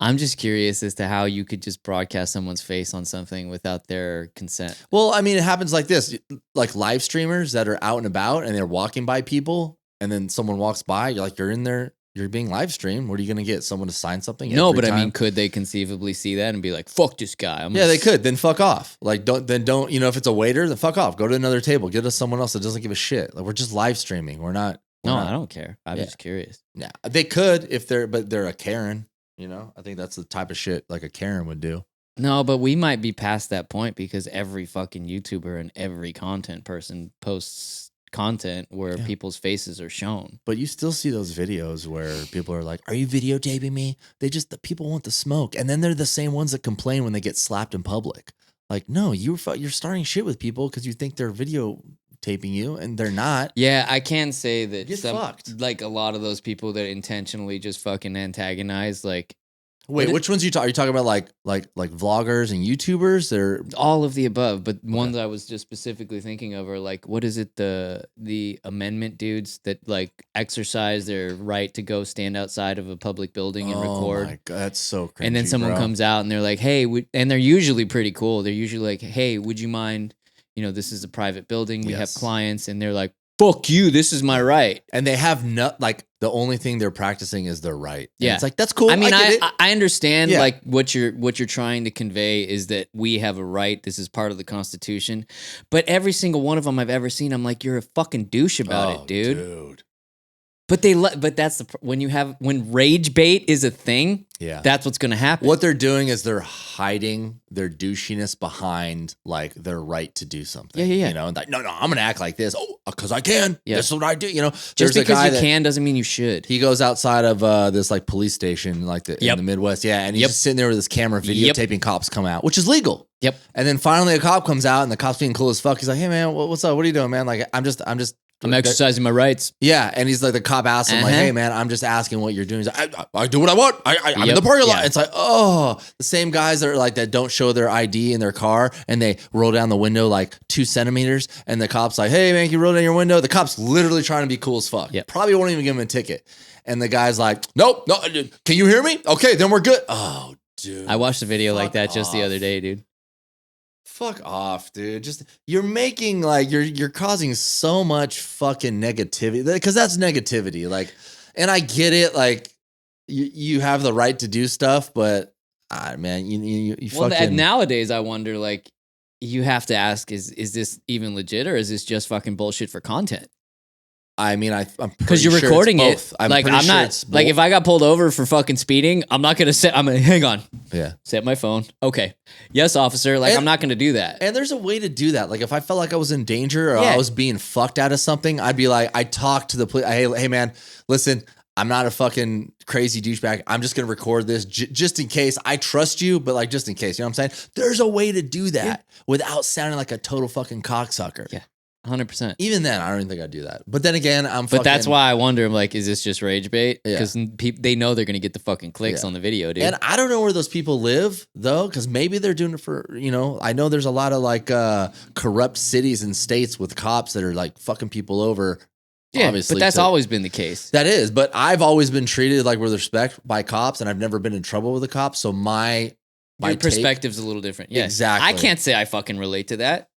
I'm just curious as to how you could just broadcast someone's face on something without their consent. Well, I mean, it happens like this, like live streamers that are out and about and they're walking by people and then someone walks by, you're in there, you're being live streamed. What are you going to get? Someone to sign something? No, but I mean, could they conceivably see that and be like, fuck this guy? They could. Then fuck off. Like, don't, if it's a waiter, then fuck off. Go to another table. Get us someone else that doesn't give a shit. Like, we're just live streaming. We're not. I don't care. I'm just curious. Yeah, they could but they're a Karen. I think that's the type of shit like a Karen would do. No, but we might be past that point because every fucking YouTuber and every content person posts content where people's faces are shown. But you still see those videos where people are like, are you videotaping me? The people want the smoke. And then they're the same ones that complain when they get slapped in public. Like, no, you're starting shit with people because you think they're videotaping you and they're not. Yeah, I can say that fucked. Like a lot of those people that intentionally just fucking antagonize, like. Wait, which ones are you talking about? Like vloggers and YouTubers? They're all of the above, but ones I was just specifically thinking of are like, what is it? The amendment dudes that like exercise their right to go stand outside of a public building and record. Oh my God, that's so crazy. And then someone comes out and they're like, hey, and they're usually pretty cool. They're usually like, hey, would you mind this is a private building. We have Yes. clients, and they're like, fuck you, this is my right. And they have the only thing they're practicing is their right. And Yeah. it's like, that's cool. I mean, get it. I understand Yeah. like what you're trying to convey is that we have a right. This is part of the Constitution. But every single one of them I've ever seen, I'm like, you're a fucking douche about it, dude. But but that's when rage bait is a thing. Yeah. That's what's going to happen. What they're doing is they're hiding their douchiness behind like their right to do something. Yeah. You know, and like, no, I'm going to act like this. Oh, because I can. Yeah. This is what I do. You know, Just because you can doesn't mean you should. He goes outside of this like police station, like in the Midwest. Yeah. And he's just sitting there with his camera videotaping cops come out, which is legal. Yep. And then finally a cop comes out and the cop's being cool as fuck. He's like, hey man, what's up? What are you doing, man? Like, I'm exercising my rights. Yeah, and he's like, the cop asks him, like, hey, man, I'm just asking what you're doing. He's like, I do what I want. I'm in the parking lot. Yeah. It's like, oh, the same guys that are like, that don't show their ID in their car and they roll down the window like 2 centimeters. And the cop's like, hey, man, can you roll down your window? The cop's literally trying to be cool as fuck. Yep. Probably won't even give him a ticket. And the guy's like, nope, no, can you hear me? Okay, then we're good. Oh, dude. I watched a video like that just the other day, dude. Fuck off, dude. Just you're making like you're causing so much fucking negativity because that's negativity. Like, and I get it. Like, you have the right to do stuff, but man, you Well, fucking nowadays I wonder, like, you have to ask: is this even legit, or is this just fucking bullshit for content? I mean, I'm because you're sure recording it's it. both. Like, I'm not like if I got pulled over for fucking speeding, I'm not gonna say. I'm gonna hang on. Yeah. Set my phone. Okay. Yes, officer. Like, I'm not gonna do that. And there's a way to do that. Like, if I felt like I was in danger or I was being fucked out of something, I'd be like, I talk to the police. Hey, man, listen. I'm not a fucking crazy douchebag. I'm just going to record this just in case. I trust you, but like just in case. You know what I'm saying? There's a way to do that without sounding like a total fucking cocksucker. Yeah. 100%. Even then, I don't even think I'd do that. But then again, But that's why I wonder, like, is this just rage bait? Yeah. Because they know they're going to get the fucking clicks on the video, dude. And I don't know where those people live, though, because maybe they're doing it for, I know there's a lot of like corrupt cities and states with cops that are like fucking people over. Yeah, obviously, but that's always been the case. That is, but I've always been treated like with respect by cops, and I've never been in trouble with the cops. So my perspective's a little different. Yeah, exactly. I can't say I fucking relate to that.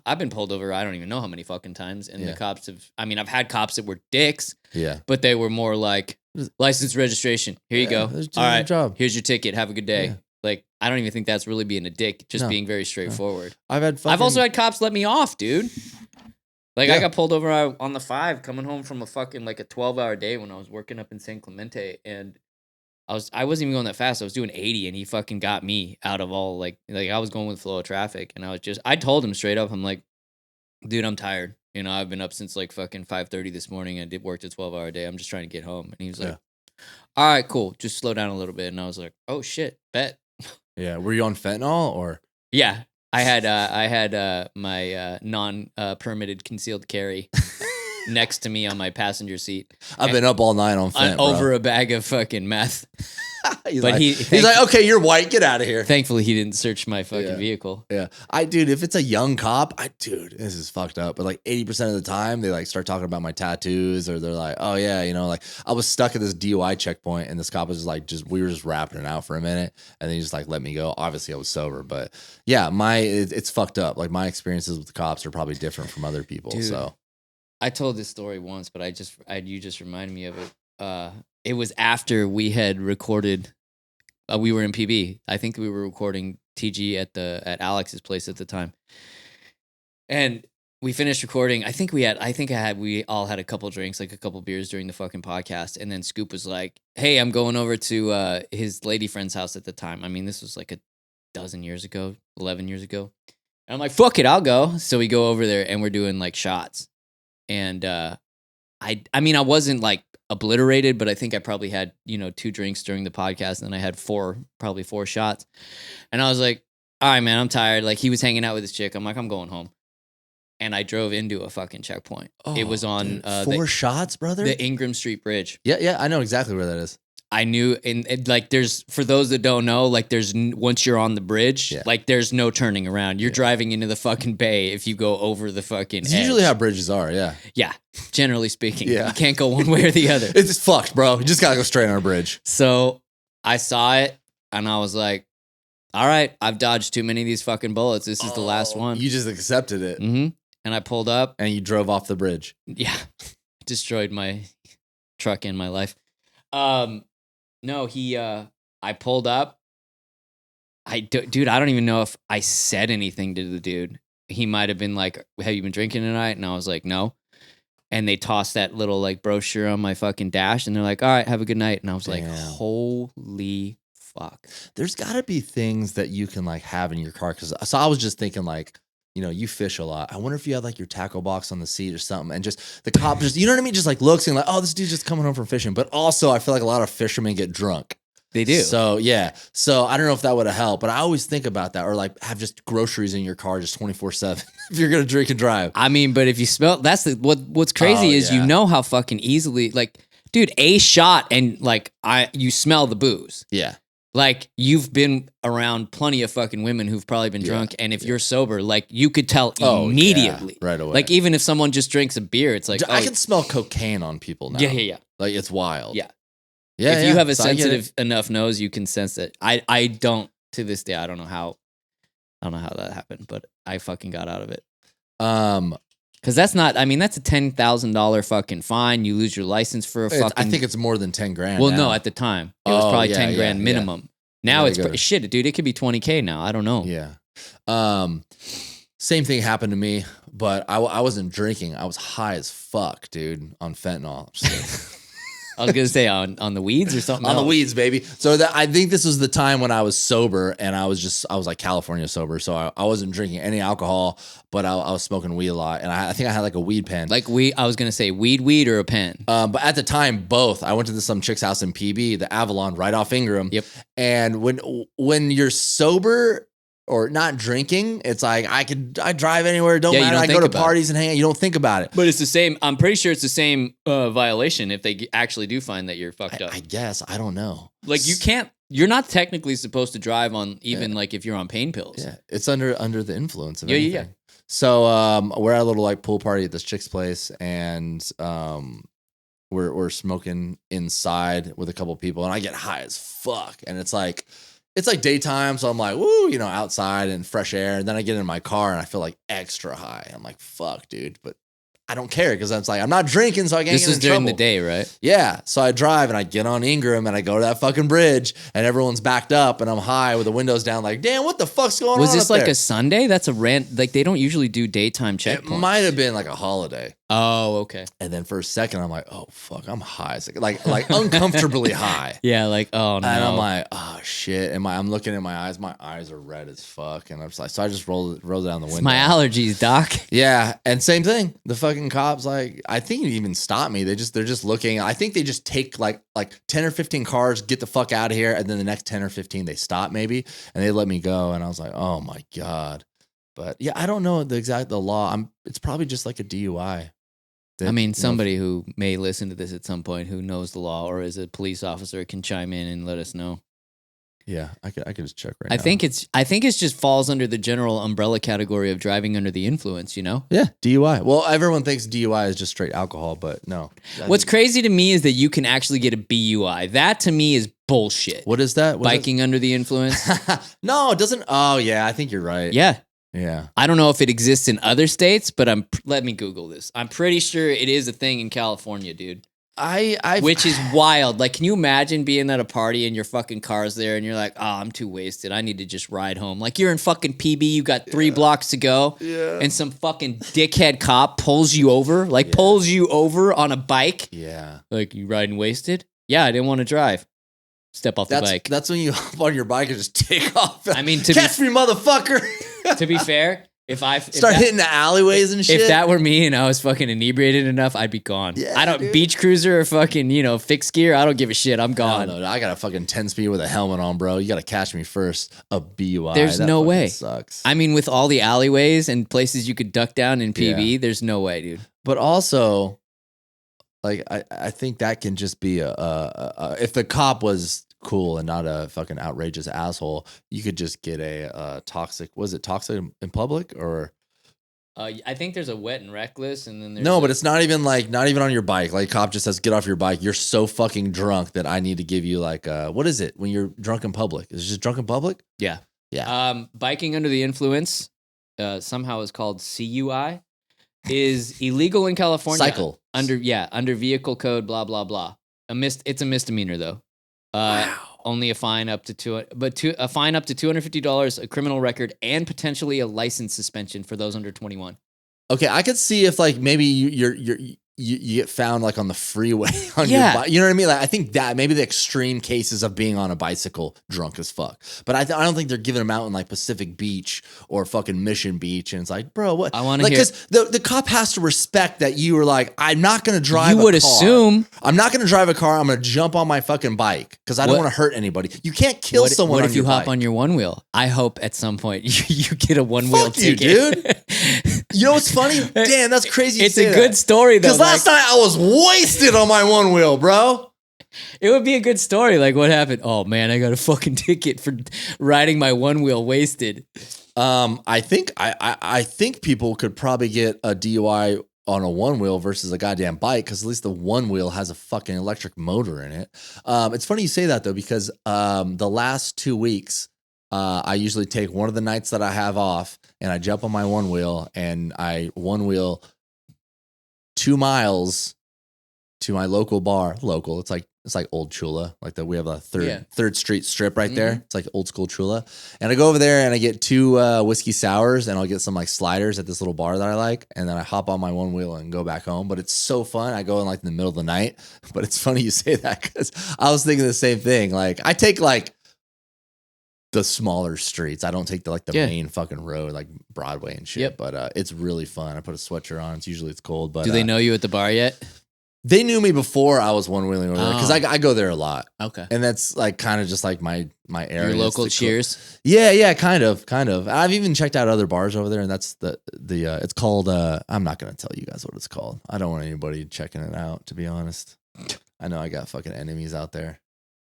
I've been pulled over. I don't even know how many fucking times, and the cops have. I mean, I've had cops that were dicks. Yeah, but they were more like license registration. Here you go. All right, job. Here's your ticket. Have a good day. Yeah. Like, I don't even think that's really being a dick. Just being very straightforward. I've also had cops let me off, dude. Like, Yeah. I got pulled over on the 5 coming home from a fucking like a 12-hour day when I was working up in San Clemente, and I wasn't even going that fast. I was doing 80, and he fucking got me out of all like I was going with flow of traffic, and I told him straight up, I'm like, dude, I'm tired. I've been up since like fucking 5:30 this morning and worked a 12-hour day. I'm just trying to get home. And he was like, all right, cool. Just slow down a little bit. And I was like, oh shit, bet. Yeah. Were you on fentanyl or? Yeah. I had my non-permitted concealed carry next to me on my passenger seat. I've been up all night on fent, over a bag of fucking meth. he's like, okay, you're white, get out of here. Thankfully, he didn't search my fucking vehicle. Yeah, dude, if it's a young cop, dude, this is fucked up. But like 80% of the time, they like start talking about my tattoos, or they're like, oh yeah, like I was stuck at this DUI checkpoint, and this cop was just like, we were just rapping it out for a minute, and then he just like let me go. Obviously, I was sober, but yeah, it's fucked up. Like my experiences with the cops are probably different from other people. Dude, so I told this story once, but you just reminded me of it. It was after we had recorded. We were in PB. I think we were recording TG at Alex's place at the time, and we finished recording. We all had a couple drinks, like a couple beers during the fucking podcast, and then Scoop was like, "Hey, I'm going over to his lady friend's house at the time." I mean, this was like 11 years ago. And I'm like, "Fuck it, I'll go." So we go over there, and we're doing like shots, and I mean, I wasn't like obliterated, but I think I probably had 2 drinks during the podcast, and then I had probably 4 shots, and I was like, all right, man, I'm tired. Like, he was hanging out with his chick. I'm like, I'm going home, and I drove into a fucking checkpoint. It was on 4 shots, brother. The Ingram Street Bridge. Yeah, I know exactly where that is. I knew, and like, there's, for those that don't know, like, once you're on the bridge, like, there's no turning around. You're driving into the fucking bay if you go over the fucking It's edge. usually how bridges are, yeah. Yeah, generally speaking. Yeah. You can't go one way or the other. It's fucked, bro. You just gotta go straight on a bridge. So I saw it, and I was like, all right, I've dodged too many of these fucking bullets. This is the last one. You just accepted it. Mm-hmm. And I pulled up. And you drove off the bridge. Yeah. Destroyed my truck and my life. No, I pulled up. Dude, I don't even know if I said anything to the dude. He might have been like, have you been drinking tonight? And I was like, no. And they tossed that little like brochure on my fucking dash and they're like, all right, have a good night. And I was like, holy fuck. There's got to be things that you can like have in your car. So I was just thinking like, you know, you fish a lot. I wonder if you had like your tackle box on the seat or something and just the cop just, you know what I mean? Just like looks and like, oh, this dude's just coming home from fishing. But also I feel like a lot of fishermen get drunk. They do. So yeah. So I don't know if that would have helped, but I always think about that or like have just groceries in your car just 24/7 if you're going to drink and drive. I mean, but if you smell, that's what's crazy is you know how fucking easily, like, dude, a shot and like you smell the booze. Yeah. Like you've been around plenty of fucking women who've probably been drunk. And if you're sober, like you could tell immediately. Right away. Like even if someone just drinks a beer, it's like, I can smell cocaine on people now. Yeah. Like it's wild. Yeah. Yeah. If you have a sensitive enough nose, you can sense it. I don't, to this day, I don't know how that happened, but I fucking got out of it. Because that's not, I mean, that's a $10,000 fucking fine. You lose your license for a fucking. I think it's more than 10 grand. Well, now. no, at the time it was probably 10 grand minimum. Now Yeah, it's shit, dude. It could be 20K now. I don't know. Yeah. Same thing happened to me, but I wasn't drinking. I was high as fuck, dude, on fentanyl. I was gonna say on the weeds or something. On the weeds, baby. So I think this was the time when I was sober, and I was like California sober, so I wasn't drinking any alcohol, but I was smoking weed a lot, and I think I had like a weed pen. Like I was gonna say weed or a pen. But at the time, both. I went to some chick's house in PB, the Avalon, right off Ingram. Yep. And when you're sober or not drinking, it's like I drive anywhere. Don't matter. I go to parties and hang out. You don't think about it. But it's the same. I'm pretty sure it's the same violation if they actually do find that you're fucked up. I guess. I don't know. Like you're not technically supposed to drive on even like if you're on pain pills. Yeah. It's under the influence of anything. Yeah. So we're at a little like pool party at this chick's place, and we're smoking inside with a couple people, and I get high as fuck, and it's like daytime, so I'm like, woo, you know, outside and fresh air. And then I get in my car and I feel like extra high. I'm like, fuck, dude. But I don't care because I'm like, I'm not drinking, so I can't get in trouble. This is during the day, right? Yeah. So I drive and I get on Ingram and I go to that fucking bridge and everyone's backed up and I'm high with the windows down like, damn, what the fuck's going on? Was this like a Sunday? That's a like they don't usually do daytime checkpoints. It might have been like a holiday. Oh, okay. And then for a second, I'm like, oh, fuck, I'm high. It's like uncomfortably high. Yeah, like, oh, no. And I'm like, oh, shit. And I'm looking at my eyes. My eyes are red as fuck. And I'm just like, so I just rolled down the window. It's my allergies, doc. Yeah. And same thing. The fucking cops, like, I think he even stopped me. They're just looking. I think they just take like 10 or 15 cars, get the fuck out of here. And then the next 10 or 15, they stop maybe. And they let me go. And I was like, oh, my God. But yeah, I don't know the law. It's probably just like a DUI. I mean, somebody who may listen to this at some point who knows the law or is a police officer can chime in and let us know. Yeah, I could just check right now. I think it just falls under the general umbrella category of driving under the influence, you know? Yeah, DUI. Well, everyone thinks DUI is just straight alcohol, but no. What's crazy to me is that you can actually get a BUI. That to me is bullshit. What is that? Biking under the influence? No, it doesn't. Oh, yeah, I think you're right. Yeah. Yeah. I don't know if it exists in other states, but let me Google this. I'm pretty sure it is a thing in California, dude. Which is wild. Like, can you imagine being at a party and your fucking car's there and you're like, oh, I'm too wasted. I need to just ride home. Like, you're in fucking PB. You got 3 blocks to go. Yeah. And some fucking dickhead cop pulls you over on a bike. Yeah. Like, you riding wasted? Yeah, I didn't want to drive. Step off the bike. That's when you hop on your bike and just take off. I mean, catch me, motherfucker. To be fair, if hitting the alleyways and shit. If that were me and I was fucking inebriated enough, I'd be gone. Yeah, dude. Beach cruiser or fucking, fixed gear, I don't give a shit. I'm gone. No, I got a fucking 10-speed with a helmet on, bro. You got to catch me first. A BUI. There's no way. Sucks. I mean, with all the alleyways and places you could duck down in PB, there's no way, dude. But also, like, I think that can just be if the cop was cool and not a fucking outrageous asshole, you could just get a toxic. Was it toxic in public or? I think there's a wet and reckless, and then there's but it's not even on your bike. Like, cop just says, get off your bike. You're so fucking drunk that I need to give you what is it when you're drunk in public? Is it just drunk in public? Yeah. Yeah. Biking under the influence, somehow is called CUI, is illegal in California. Cycle. Under vehicle code, blah, blah, blah. It's a misdemeanor, though. Only a fine up to a fine up to $250, a criminal record, and potentially a license suspension for those under 21. Okay, I could see if like maybe you get found like on the freeway on your bike. You know what I mean? Like I think that maybe the extreme cases of being on a bicycle drunk as fuck. But I don't think they're giving them out in like Pacific Beach or fucking Mission Beach. And it's like, bro, what? I want to like, hear. Because the cop has to respect that you were like, I'm not going to drive You a would car. assume. I'm not going to drive a car. I'm going to jump on my fucking bike because I don't want to hurt anybody. You can't kill someone What on if you your hop bike. on your one wheel? I hope at some point you get a one wheel Fuck you, ticket. dude. You know what's funny? Damn, that's crazy. It's a good story, though. Because last night I was wasted on my one wheel, bro. It would be a good story. Like, what happened? Oh, man, I got a fucking ticket for riding my one wheel wasted. I think people could probably get a DUI on a one wheel versus a goddamn bike because at least the one wheel has a fucking electric motor in it. It's funny you say that, though, because the last 2 weeks, I usually take one of the nights that I have off and I jump on my one wheel and I one wheel 2 miles to my local bar. Local, it's like old Chula, like that. We have a third Street strip right there. It's like old school Chula, and I go over there and I get 2 whiskey sours and I'll get some like sliders at this little bar that I like, and then I hop on my one wheel and go back home. But it's so fun. I go in like in the middle of the night. But it's funny you say that because I was thinking the same thing. Like I take like the smaller streets. I don't take the main fucking road like Broadway and shit. Yep. But it's really fun. I put a sweatshirt on. It's cold. But Do they know you at the bar yet? They knew me before I was one wheeling over there because I go there a lot. Okay. And that's like kind of just like my area. Your local Cheers? Yeah, kind of. I've even checked out other bars over there, and that's the it's called I'm not gonna tell you guys what it's called. I don't want anybody checking it out, to be honest. I know I got fucking enemies out there.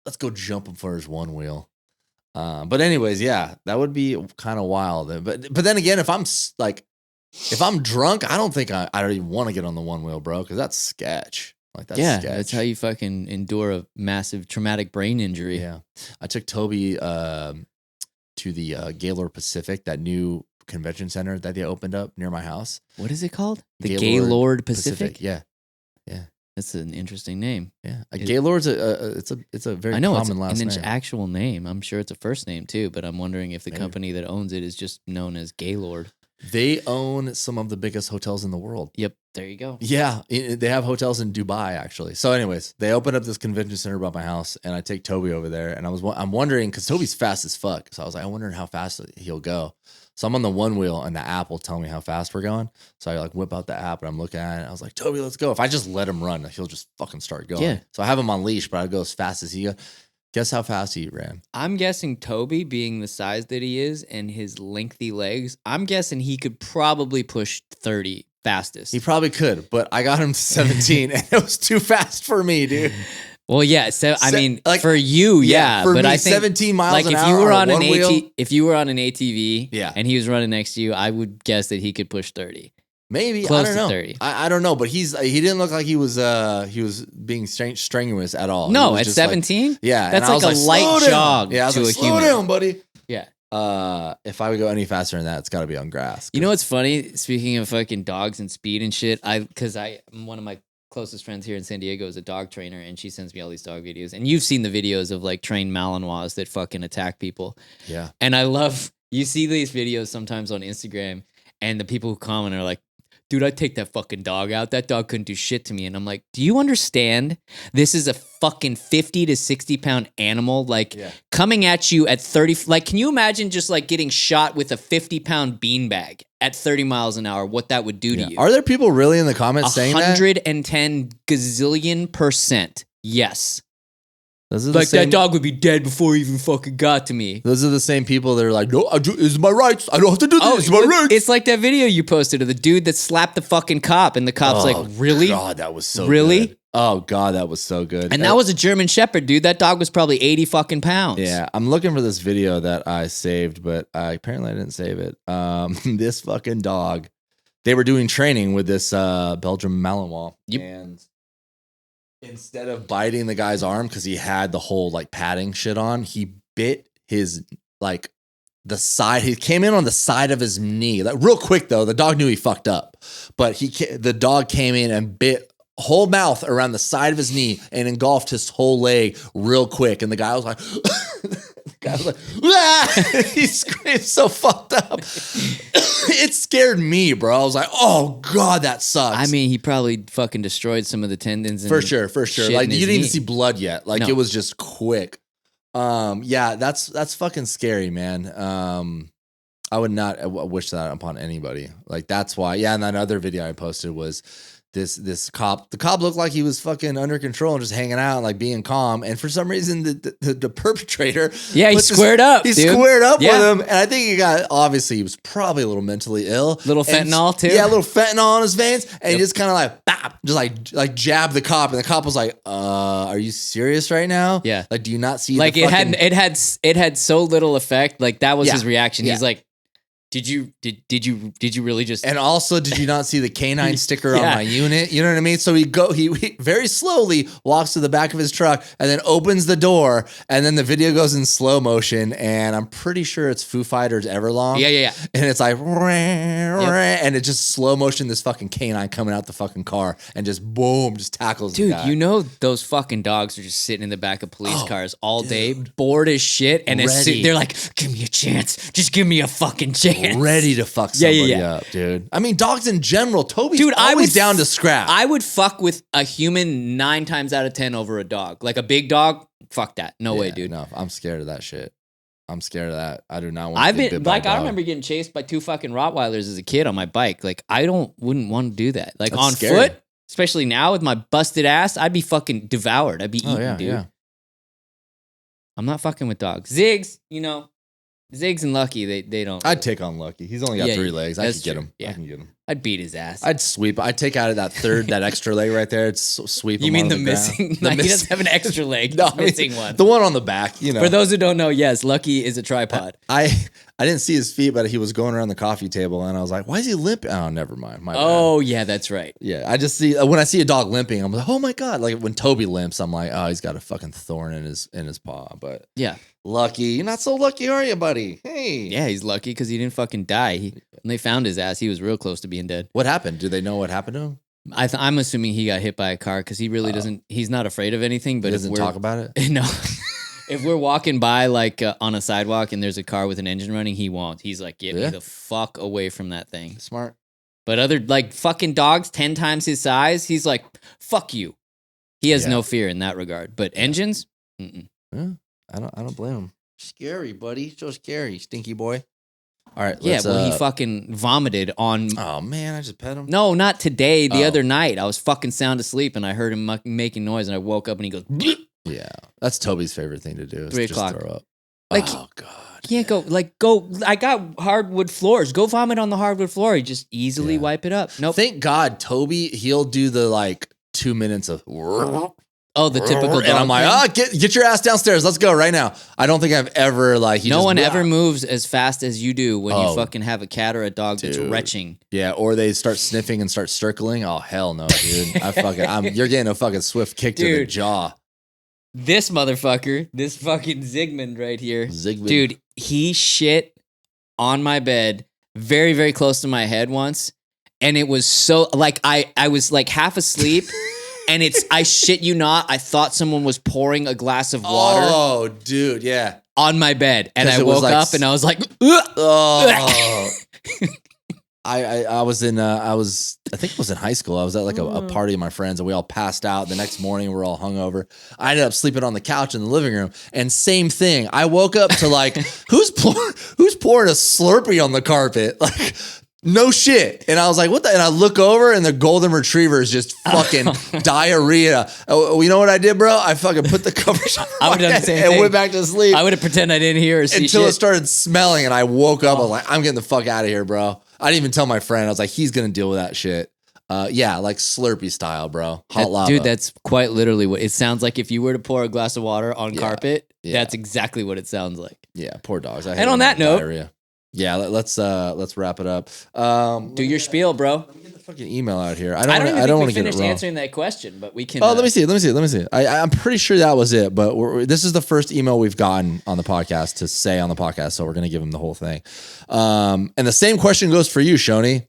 Let's go jump him for his one wheel. But anyways, yeah, that would be kind of wild. But then again, if I'm drunk, I don't think I don't even want to get on the one wheel, bro, because that's sketch. Like that's sketch. That's how you fucking endure a massive traumatic brain injury. Yeah, I took Toby to the Gaylord Pacific, that new convention center that they opened up near my house. What is it called? The Gaylord Gaylord Pacific? Yeah. That's an interesting name. Yeah, Gaylord's it's a very common last name. It's an actual name. I'm sure it's a first name too, but I'm wondering if the company that owns it is just known as Gaylord. They own some of the biggest hotels in the world. Yep, there you go. Yeah, they have hotels in Dubai actually. So, anyways, they opened up this convention center by my house, and I take Toby over there, and I'm wondering because Toby's fast as fuck. So I was like, I'm wondering how fast he'll go. So I'm on the one wheel, and the app will tell me how fast we're going. So I like whip out the app, and I'm looking at it. I was like, Toby, let's go. If I just let him run, he'll just fucking start going. Yeah. So I have him on leash, but I go as fast as he goes. Guess how fast he ran? I'm guessing Toby, being the size that he is and his lengthy legs, I'm guessing he could probably push 30 fastest. He probably could, but I got him to 17, and it was too fast for me, dude. Well, yeah. So I mean, like, for you, yeah. For but me, I think 17 miles like an if hour you were on on one wheel, if you were on an ATV, Yeah. and he was running next to you, I would guess that he could push 30. maybe Close I don't to know. 30. I don't know, but he didn't look like he was being strenuous at all. No, He was at just like- 17, yeah, that's and I like was a light "Slow down." jog Yeah, I was to like, a slow human. down, buddy. Yeah. If I would go any faster than that, it's got to be on grass. You know what's funny? Speaking of fucking dogs and speed and shit, one of my closest friends here in San Diego is a dog trainer, and she sends me all these dog videos. And you've seen the videos of like trained Malinois that fucking attack people. Yeah. And you see these videos sometimes on Instagram, and the people who comment are like, dude, I'd take that fucking dog out. That dog couldn't do shit to me. And I'm like, do you understand? This is a fucking 50 to 60 pound animal, like coming at you at 30. Like, can you imagine just like getting shot with a 50-pound beanbag at 30 miles an hour? What that would do to you? Are there people really in the comments saying that? 110 gazillion %. Yes. Those are Like that dog would be dead before he even fucking got to me. Those are the same people that are like, no, it's my rights. I don't have to do this. It's my rights. It's like that video you posted of the dude that slapped the fucking cop, and the cop's like, really? God, that was so Really? good. Oh, God, that was so good. And that was a German Shepherd, dude. That dog was probably 80 fucking pounds. Yeah, I'm looking for this video that I saved, but apparently I didn't save it. This fucking dog, they were doing training with this Belgian Malinois. Yep. And instead of biting the guy's arm because he had the whole like padding shit on, he bit his like the side. He came in on the side of his knee. Like real quick though, the dog knew he fucked up, but the dog came in and bit whole mouth around the side of his knee and engulfed his whole leg real quick. And the guy was like, ah! He screamed so fucked up. It scared me, bro. I was like, oh God, that sucks. I mean, he probably fucking destroyed some of the tendons. And for sure. shit Like in you his didn't even knee. see blood yet. Like No. it was just quick. Yeah, that's fucking scary, man. I would not wish that upon anybody. Like that's why. Yeah, and that other video I posted was this cop. The cop looked like he was fucking under control and just hanging out, and like being calm. And for some reason, the perpetrator, Yeah, he squared up. He dude. squared up Yeah. with him, and I think he was probably a little mentally ill. Little And- fentanyl, too? Yeah, a little fentanyl in his veins, and he Yep. just kind of like bap, just like jabbed the cop, and the cop was like, "Are you serious right now? Yeah. Like, do you not see Like the it fucking- had so little effect. Like that was Yeah. his reaction. Yeah. He's like, did you really just? And also, did you not see the canine sticker on Yeah. my unit? You know what I mean? So he very slowly walks to the back of his truck and then opens the door, and then the video goes in slow motion, and I'm pretty sure it's Foo Fighters Everlong. Yeah. And it's like, and it just slow motion this fucking canine coming out the fucking car and just boom, just tackles the Dude, guy. you know those fucking dogs are just sitting in the back of police Oh, cars all day, bored as shit, and Ready. they're like, "Give me a chance, just give me a fucking chance." ready to fuck Yeah, somebody yeah. up, dude. I mean, dogs in general. Toby's Dude, I always would down to scrap. I would fuck with a human 9 times out of 10 over a dog. Like a big dog, fuck that. No way, Yeah, dude. No, I'm scared of that shit. I'm scared of that. I do not want. I've to get been bit by a like, I dog. remember getting chased by 2 fucking Rottweilers as a kid on my bike. Like, wouldn't want to do that. Like That's on scary. foot, especially now with my busted ass, I'd be fucking devoured. I'd be eaten, Oh yeah, dude. yeah. I'm not fucking with dogs. Ziggs, Ziggs and Lucky, they don't. I'd take on Lucky. He's only got Yeah, 3 legs. I that's could get true. him. Yeah. I can get him. I'd beat his ass. I'd sweep. I'd take out of that extra leg right there. It's sweep. You him mean onto the ground. missing? The He miss- doesn't have an extra leg. No, He's missing one. The one on the back. You know. For those who don't know, yes, Lucky is a tripod. I didn't see his feet, but he was going around the coffee table, and I was like, "Why is he limping?" Oh, never mind. My bad. Oh yeah, that's right. Yeah, I just see when I see a dog limping, I'm like, oh my god! Like when Toby limps, I'm like, oh, he's got a fucking thorn in his paw. But Yeah, Lucky, you're not so lucky, are you, buddy? Hey, yeah, he's lucky because he didn't fucking die. When they found his ass, he was real close to being dead. What happened? Do they know what happened to him? I'm assuming he got hit by a car because he really doesn't. He's not afraid of anything. But He if doesn't we're talk about it. no, if we're walking by like on a sidewalk and there's a car with an engine running, he won't. He's like, get Yeah. me the fuck away from that thing. Smart. But other like fucking dogs 10 times his size, he's like, fuck you. He has Yeah. no fear in that regard. But engines, mm-mm. Yeah, I don't blame him. Scary, buddy. So scary, stinky boy. All right. Yeah, let's, well, he fucking vomited on. Oh man, I just pet him. No, not today. The Oh. other night, I was fucking sound asleep and I heard him making noise, and I woke up and he goes, "Bleh." Yeah, that's Toby's favorite thing to do. Is 3 just o'clock. throw up. Like, oh god. Can't go. I got hardwood floors. Go vomit on the hardwood floor. You just easily Yeah. wipe it up. Nope. Thank God, Toby. He'll do the like 2 minutes of. Oh, the typical. And I'm like, get your ass downstairs. Let's go right now. I don't think I've ever like. he no just- one ever moves as fast as you do when you Oh. fucking have a cat or a dog that's Dude. retching. Yeah, or they start sniffing and start circling. Oh hell no, dude! You're getting a fucking swift kick to the Dude. jaw. This motherfucker, this fucking Zygmunt right here, Zygmunt. dude, he shit on my bed very, very close to my head once. And it was so, like, I was like half asleep. And I shit you not, I thought someone was pouring a glass of water Oh, dude, yeah. on my bed. And 'Cause I it was woke like up and I was like, ugh. Oh. I was in I think it was in high school. I was at like a party of my friends and we all passed out. The next morning we're all hungover. I ended up sleeping on the couch in the living room and same thing. I woke up to like who's pouring a Slurpee on the carpet? Like no shit. And I was like, what the? And I look over and the golden retriever is just fucking diarrhea. Oh, you know what I did, bro? I fucking put the covers on I would've done the same and thing. went back to sleep I would have pretended I didn't hear or see until it shit. started smelling and I woke up. I was like, I'm getting the fuck out of here, bro. I didn't even tell my friend. I was like, he's going to deal with that shit. Yeah, like Slurpee style, bro. Hot lava. Dude, that's quite literally what it sounds like. If you were to pour a glass of water on Yeah. carpet, Yeah. that's exactly what it sounds like. Yeah, poor dogs. I hate And on them that with note- diarrhea. Yeah, let's wrap it up. Do your spiel, bro. Let me get the fucking email out here. I don't even think want we to get it finished wrong. answering that question, but we can. Oh, let me see. I'm pretty sure that was it, but this is the first email we've gotten on the podcast to say on the podcast, so we're going to give him the whole thing. And the same question goes for you, Shoni.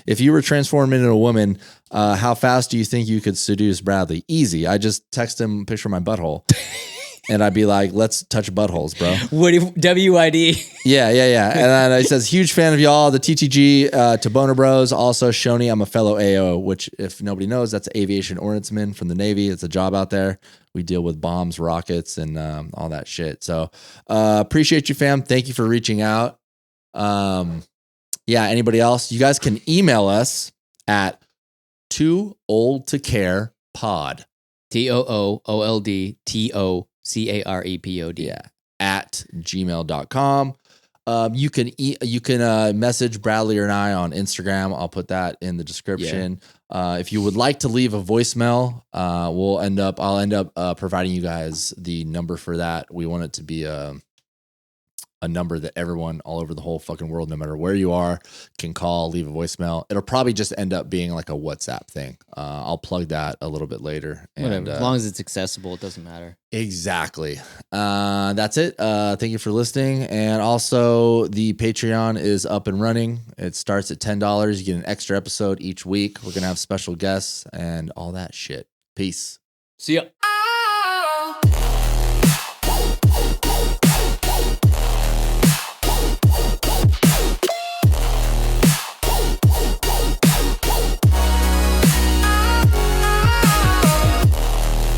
If you were transformed into a woman, how fast do you think you could seduce Bradley? Easy. I just text him a picture of my butthole. And I'd be like, let's touch buttholes, bro. WID. Yeah. And then it says, huge fan of y'all, the TTG to Boner Bros. Also, Shoni, I'm a fellow AO, which if nobody knows, that's aviation ordnanceman from the Navy. It's a job out there. We deal with bombs, rockets, and all that shit. So appreciate you, fam. Thank you for reaching out. Yeah, anybody else? You guys can email us at tooOldToCarePod. TOOOLDTOCAREPOD. Yeah, at gmail.com. You can message Bradley or I on Instagram. I'll put that in the description. Yeah. If you would like to leave a voicemail, I'll end up providing you guys the number for that. We want it to be a number that everyone all over the whole fucking world, no matter where you are, can call, leave a voicemail. It'll probably just end up being like a WhatsApp thing. I'll plug that a little bit later. Whatever. As long as it's accessible, it doesn't matter. Exactly. That's it. Thank you for listening. And also the Patreon is up and running. It starts at $10. You get an extra episode each week. We're going to have special guests and all that shit. Peace. See ya.